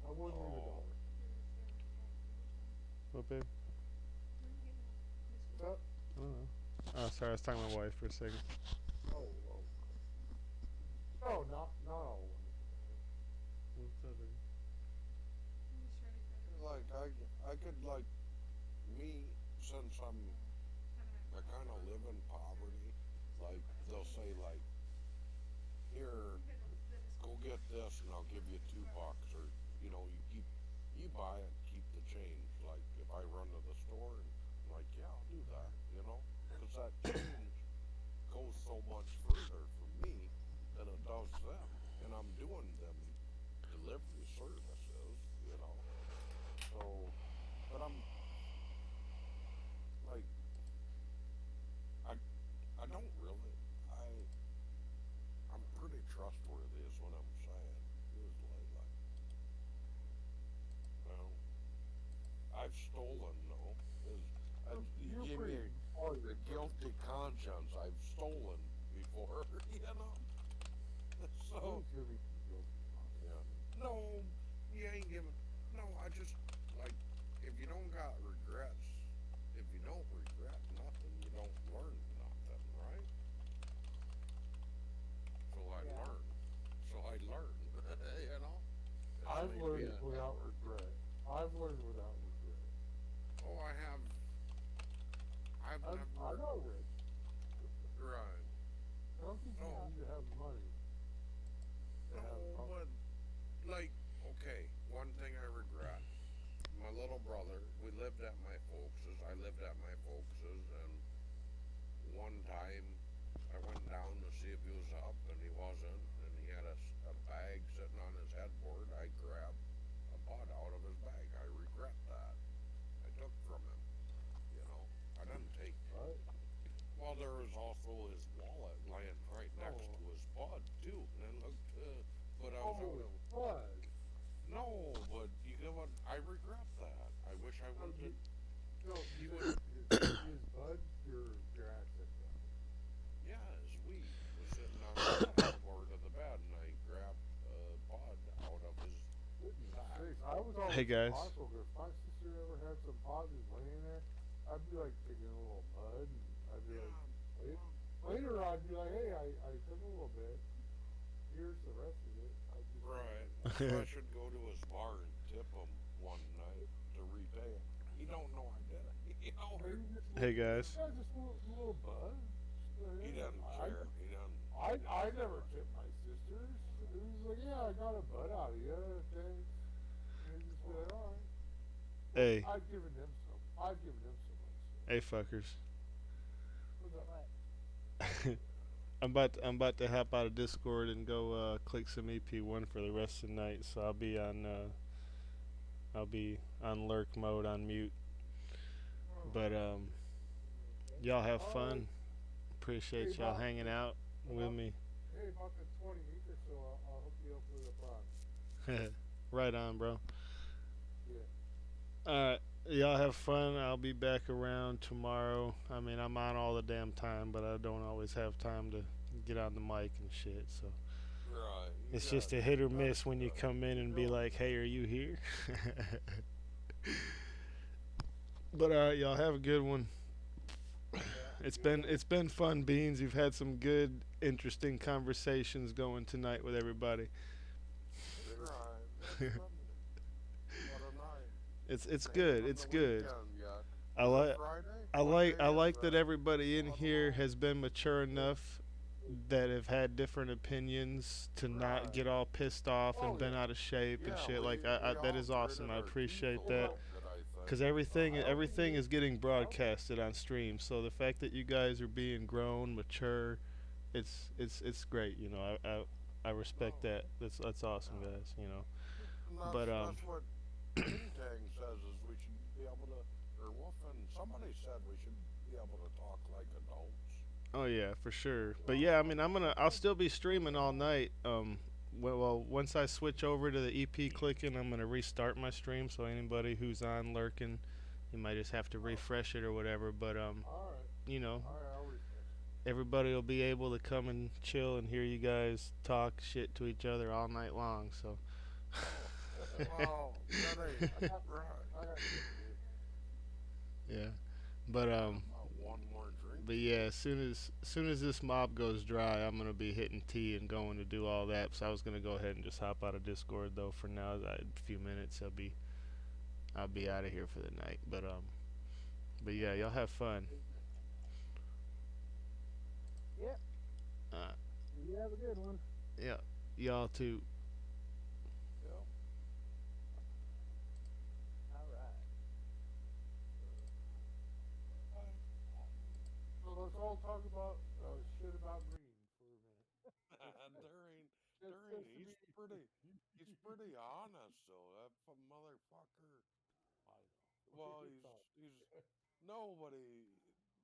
I wouldn't leave a Oh. dollar. What, babe? What's up? I don't know. Oh, sorry, I was talking to my wife for a second. Oh, not all women. like I could like me since I kind of live in poverty. Like they'll say like here go get this and I'll give you $2 or you buy it, keep the change. Like if I run to the store and I'm like, yeah, I'll do that, because that change goes so much further for me than it does them, and I'm doing them delivery services, So, but I'm like, I I don't really I'm pretty trustworthy is what I'm saying. Usually, well, I've stolen though. You You're gave me pretty a hard. guilty conscience. I've stolen before, So, Nobody's gonna be guilty yeah. conscience. No, you ain't giving. No, I just like if you don't got regrets, if you don't regret nothing, you don't learn nothing, right? So I Yeah. learn. So I learn. you know. This I've may be learned a without regret. I've learned without regret. Oh, I have. I've I never. know this. Right. I don't think you No. need to have money to have No, fun. but like, okay, one thing I regret. My little brother, we lived at my folks's. I lived at my folks's, and one time I went down to see if he was up, and he wasn't, and he had a bag sitting on his headboard. I grabbed a bud out of his bag. I regret that. I took from him, you know. I didn't take. Right? Well, there was also his wallet laying right next Oh, to his bud too, and it looked. But I was out oh, of. it's fun. No, but you know what? I regret that. I wish I No, would have. you He said would. his bud, your accent guy. Yeah, his weed was sitting on the headboard of the bed, and I grabbed a bud out of his Goodness sack. sakes, I was Hey always a guys. pot smoker. If my sister ever had some pot just laying there, I'd be like taking a little bud, and I'd be like, Yeah, wait. well, Later I'd be like, hey, I took a little bit. Here's the rest of it. I just didn't right. know. So I should go to his bar and tip him one night to repay him. He don't know I did it. Maybe just a Hey little, guys. yeah, just a little bud. He doesn't care. He doesn't. I never tipped my sisters. It was like, yeah, I got a bud out of you. Thanks. And they just be like, all right. Well, Hey. I've given them some. I've given them so much. Hey fuckers. What's up? But I'm about to hop out of Discord and go click some EP1 for the rest of the night. So I'll be on lurk mode on mute. Oh, But okay. y'all have all right. fun. Hey, Appreciate y'all about hanging out with about me. hey, about the 28th or so, I'll hook you up with a bond. Right on, bro. Yeah. Alright. Y'all have fun. I'll be back around tomorrow. I mean, I'm on all the damn time, but I don't always have time to get on the mic and shit. So Right. You it's got. just a hit or That's miss when you good. come in Keep and be doing like, that. "Hey, are you here?" But alright, y'all have a good one. Yeah. It's You been too. it's been fun, Beans. You've had some good, interesting conversations going tonight with everybody. Right. That's good. What a night. It's Ain't good. even It's the good. weekend yet. I Is it like Friday? I What like day I is like that that? everybody in On the here line. has been mature enough that have had different opinions to not Right. get all pissed off Oh and been yeah. out of shape and Yeah, shit. Like we that all is awesome. gritted I our teeth a appreciate that little bit, I think. because everything I don't think everything it. is getting I don't. broadcasted on stream. So the fact that you guys are being grown, mature, it's great. I respect No. that. That's awesome, Yeah. guys. And But that's what King Tang says is we should be able to, or Wolf and somebody said we should be able to talk like adults. Oh yeah, for sure. But Well, yeah, I mean, I'll still be streaming all night. Once I switch over to the EP clicking, I'm gonna restart my stream. So anybody who's on lurking, you might just have to oh, refresh it or whatever. But all right. you know, All right. I'll refresh. everybody will be able to come and chill and hear you guys talk shit to each other all night long. So Oh, well, that ain't I got. right. I got shit to do. yeah, but I got about one more drink But to yeah, do. as soon as this mob goes dry, I'm gonna be hitting T and going to do all that. So I was gonna go ahead and just hop out of Discord though for now. A few minutes, I'll be out of here for the night. But yeah, y'all have fun. Yep. Uh, You have a good one. yeah, y'all too. Yep. All right. I, So let's all talk about shit about Green for a minute. during Just to be. he's pretty honest though. That motherfucker. I know. Well, It's all. he's nobody.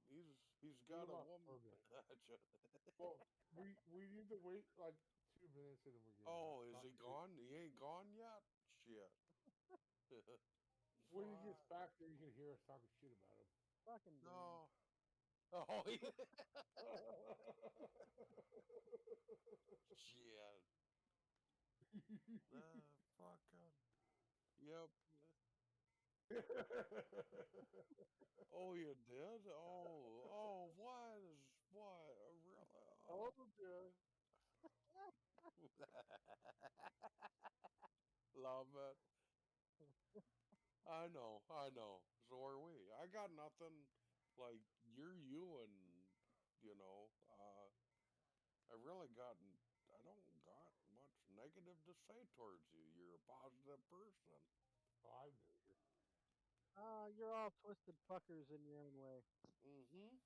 He's Leave got him a up woman. for a minute. Well, we need to wait like 2 minutes and then we're getting Oh, is not he wait. gone? He ain't gone yet. Shit. When he gets Fuck. back there, you can hear us talking shit about him. Fucking Bean. No. Oh yeah. Shit. Fucking. Yep. Oh, you did? What is what? Really? Oh, yeah. Love it. I know. So are we. I got nothing. Like you're you, and you know, I really gotten. I don't got much negative to say towards you. You're a positive person. Oh, I knew you. You're all twisted fuckers in your own way. Mm-hmm.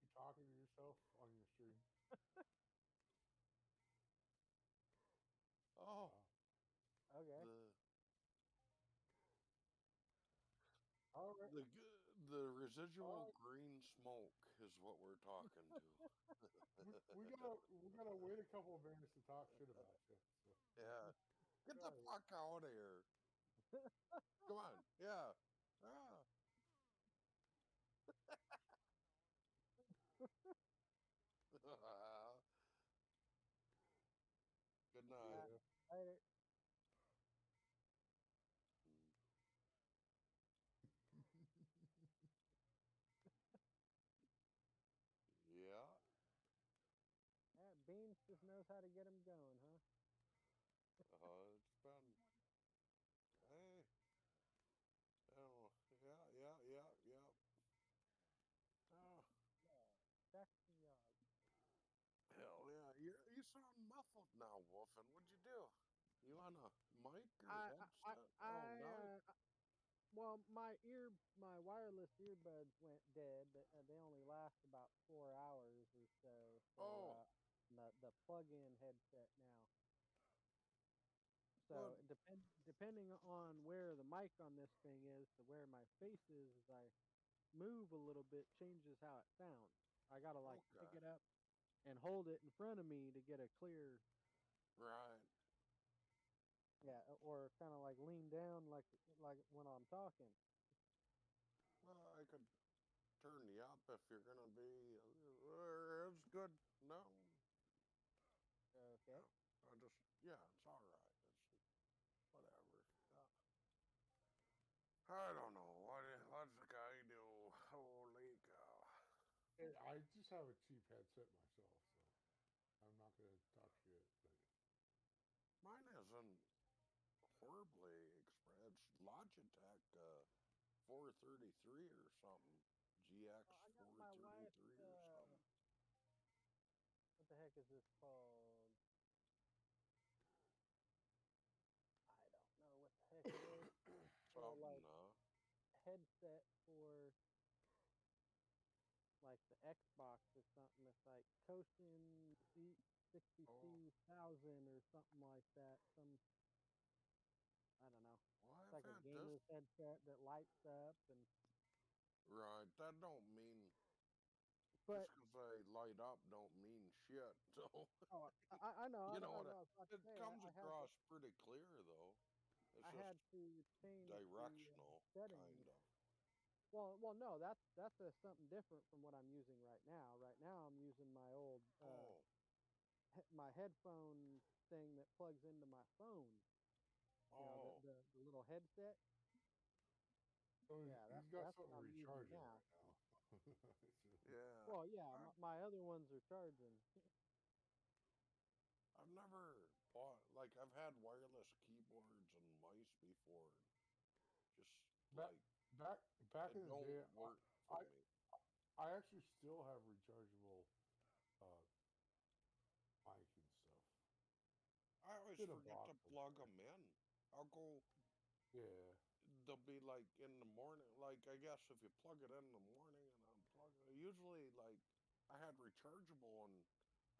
You talking to yourself on your stream. Oh, Okay. the All right. the residual All right. green smoke is what we're talking We gotta wait a couple of minutes to talk shit about you. So, yeah. Get the all right. fuck out of here. Come on. Yeah. Ah. Good night. Uh, Yeah. later. Yeah. Yeah, Beans just knows how to get them going, huh? It's been. Hey. Oh. Yeah. Yeah. Yeah. Yeah. Oh. Yeah. Jackson Yard. Hell yeah. You sound muffled now, Wolfen. What'd you do? You on a mic or I, I, headset? I, Oh, no. well, my wireless earbuds went dead. They only last about 4 hours or so. So, Oh. the plug-in headset now. Good. So depending on where the mic on this thing is to where my face is, as I move a little bit, changes how it sounds. I gotta like pick Okay. it up and hold it in front of me to get a clear, Right. yeah, or kind of like lean down like when I'm talking. Well, I could turn you up if you're gonna be. It's good. No. Okay. Yeah. I just. Yeah, it's all right. It's whatever. Yeah. I don't know. What's the guy do? Holy cow. Hey, I just have a cheap headset myself, so I'm not gonna talk shit. But Mine isn't horribly expressed. Logitech 433 or something. GX I got my wife's. 433 or something. What the heck is this called? I don't know what the heck it is. Something, Like headset for like the Xbox or something. It's like Koshin Oh, 62,000 or something like that. I don't know. well, It's I've like a had this. gamer's headset that lights up and Right, that don't mean but just 'cause they light up don't mean shit. So oh I know you know I what? know I was about to It say comes across pretty clear though. It's I just had to change the directional, settings. kind of. Well no that's something different from what I'm using right now. Right now I'm using my old Oh, my headphone thing that plugs into my phone. You know oh, the little headset. so Yeah, he's got that's something what I'm using recharging now. right now. yeah. Well, yeah, I've, my other ones are charging. I've never bought, like, I've had wireless keyboards and mice before. Just, Back like, back back it in the don't day, work I for me. I actually still have rechargeable uh, mic and stuff. I always It's in a forget box to over plug there. them in. I'll go, Yeah. they'll be like in the morning. Like, I guess if you plug it in the morning and unplug it, usually, like, I had rechargeable and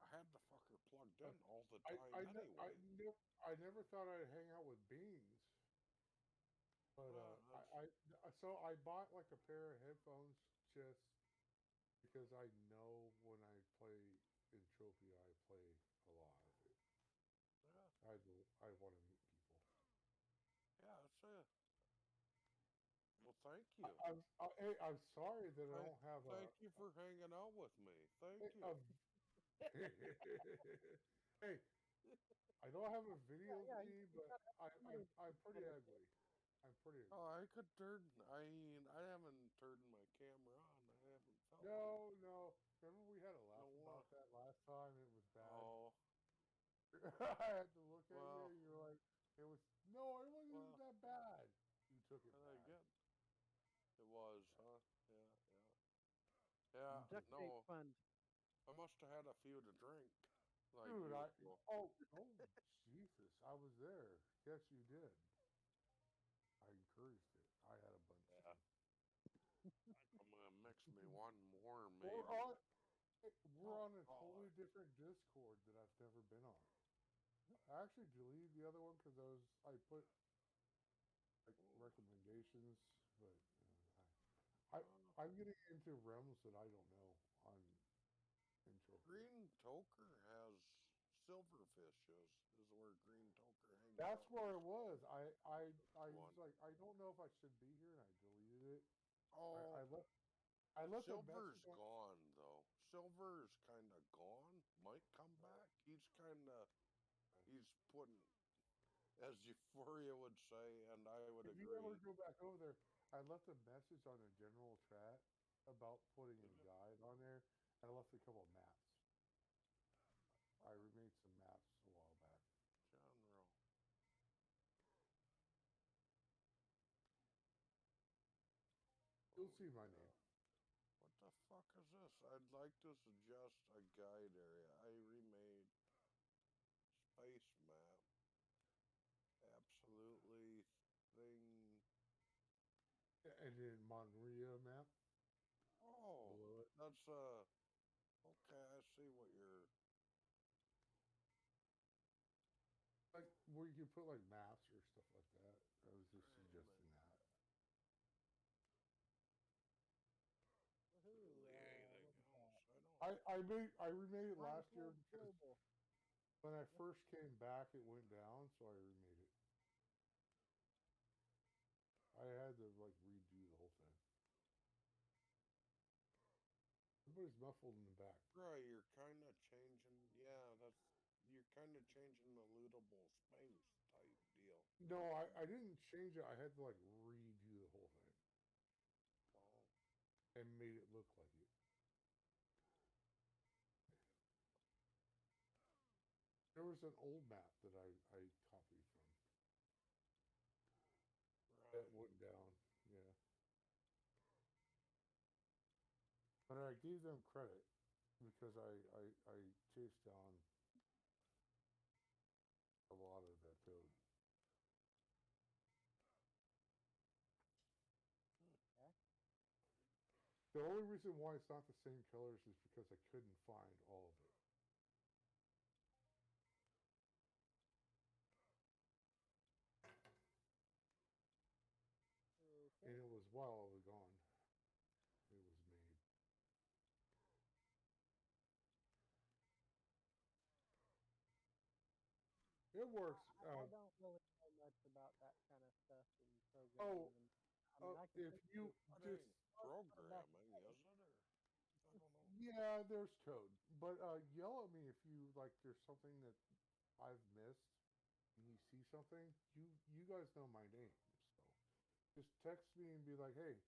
I had the fucker plugged Uh, in all the I time anyway. I never thought I'd hang out with beans, but That's, so I bought like a pair of headphones just because I know when I play in Trophy, I play a lot of it. yeah, I want to meet people. yeah, that's it. Well, thank I, you. hey, I'm sorry that I Thank, don't have thank you for hanging out with me. Thank a you. hey, I don't have a video Yeah, team, you but gotta have somebody I'm to pretty kind of ugly. I'm pretty Oh, ugly. I could turn. I mean, I haven't turned my camera on. I haven't felt like it. No. Remember we had a No, laugh about that last time? It was bad. oh, I had to look at you well, and you're like, it was, no, it wasn't even well, that bad. You took it and bad. again, it was, huh? Yeah, yeah, You yeah. took duct it. tape No, fund. I must have had a few to drink, like Dude, usual. oh, Jesus, I was there. Yes, you did. I encouraged it. I had a bunch Yeah, too. I'm gonna mix me one more, We're maybe. on, we're Oh, on a God. totally different Discord that I've never been on. I actually deleted the other one because I put like Oh, recommendations, but uh, I'm getting into realms that I don't know on Entropia. Green Toker has silverfishes. Is where Green Toker hangs That's out. where it was. I was One. like, I don't know if I should be here, and I deleted it. Oh, I left a message Silver's on. gone though. Silver's kind of gone. Might come back. He's putting, as Euphoria would say, and I would If you ever agree. go back over there, I left a message on a general chat about putting Did a you? guide on there, and I left a couple of maps. I Oh, remade some maps a while back. General. You'll Oh see my yeah. name. What the fuck is this? I'd like to suggest a guide area. I remade space map. Absolutely thing. And then Monria map Oh, below it. that's okay. I see what you're. Like where you can put like maps or stuff like that. I was just Remade. suggesting that. Woohoo! Really anything What was else? that? I don't. I remade it Lions last year Club because Global. when I Yep. first came back it went down, so I remade it. I had to like redo the whole thing. Everybody's muffled in the back. Right, you're kind of changing. Yeah, that's. You're kind of changing the lootable space type deal. No, I didn't change it. I had to like redo the whole thing Oh, and made it look like it. There was an old map that I copied from that right. went down. Yeah. But I gave them credit because I chased down a lot of that code. Hmm. Okay. The only reason why it's not the same colors is because I couldn't find all of it. Okay. And it was while I was gone. It was made. It works. I don't really know much about that kind of stuff in Oh, programming, and I mean I can if tell you you That just ain't back. programming, is it? Or I don't know. yeah, there's code, but yell at me if you like. There's something that I've missed, and you see something. You guys know my name, so just text me and be like, hey,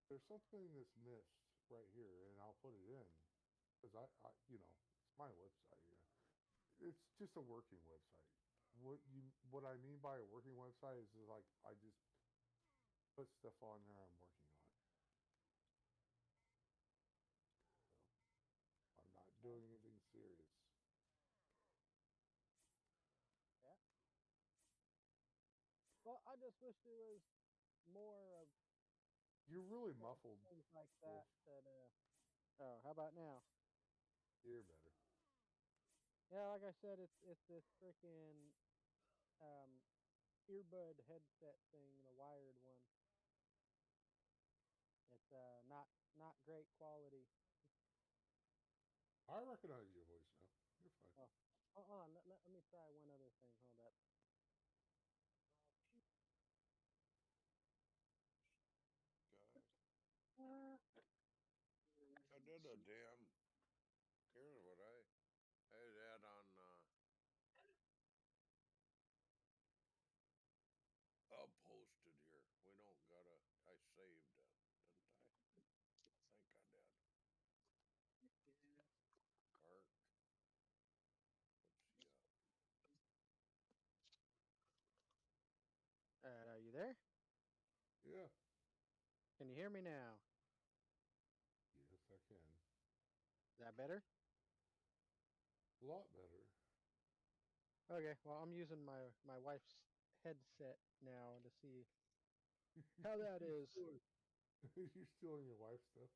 there's something that's missed right here, and I'll put it in because it's my website. Yeah. It's just a working website. What I mean by a working website is like I just put stuff on there I'm working on. So I'm not Okay. doing anything serious. Yeah. Well, I just wish there was more of You're really uh, muffled, things like Wolf. that. Oh, how about now? You're better. Yeah, like I said, it's this freaking um, earbud headset thing, the wired one. It's not great quality. I recognize your voice now. You're fine. Oh, hold on. Let me try one other thing. Hold up. God, I did a damn. Here's what I had that on. Posted here. We don't gotta. I saved it, didn't I? I think I did. Art. What's he up? Are you there? Yeah. Can you hear me now? Yes, I can. Is that better? A lot better. Okay. Well, I'm using my wife's headset now to see how that you're is. stealing. You're stealing your wife's stuff.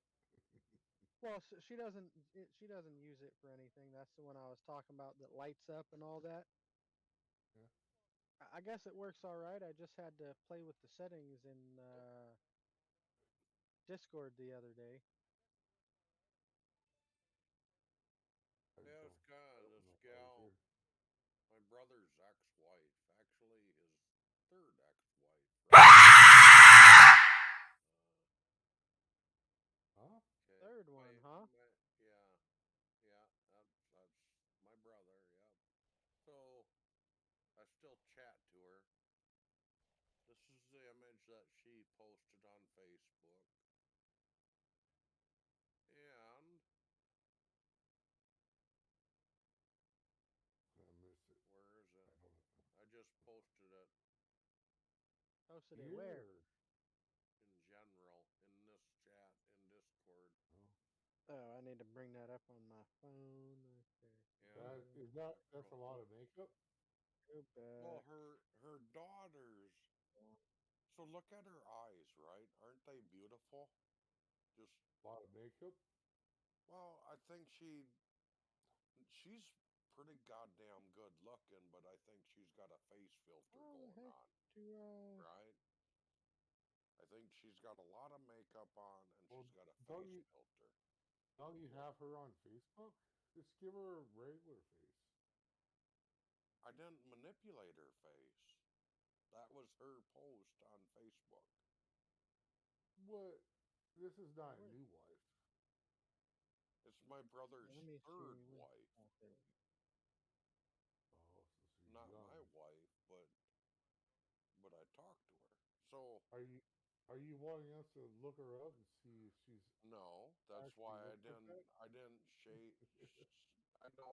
Well, she doesn't use it for anything. That's the one I was talking about that lights up and all that. Yeah. I guess it works all right. I just had to play with the settings in Discord the other day. I Yeah, it's don't. kind I of don't this know if I was gal. here. My brother's ex-wife, actually his third ex-wife, right? Huh? Okay, Third one, huh? yeah, yeah. That's my brother. Yep. So I still chat to her. This is the image that she posted on Facebook, and I missed it. where is it? I don't I just posted it Posted know. it where? Here. in general in this chat in Discord. Oh. Oh, I need to bring that up on my phone. Okay. And That Go, is that. go, That's a lot of makeup. go well, back. her daughters. So look at her eyes, right? Aren't they beautiful? Just A lot of makeup. well, I think she's pretty goddamn good looking, but I think she's got a face filter How the going heck on, do right? I think she's got a lot of makeup on and Well, she's got a don't face you filter. don't you What? have her on Facebook? Just give her a regular face. I didn't manipulate her face. That was her post on Facebook. What? This is not a where? new wife. It's my brother's Let me third see. wife. Oh, there we Oh, so she's Not young. my wife, but I talked to her. So Are you are you wanting us to look her up and see if she's no, that's actually why looks like that? I didn't shade. I know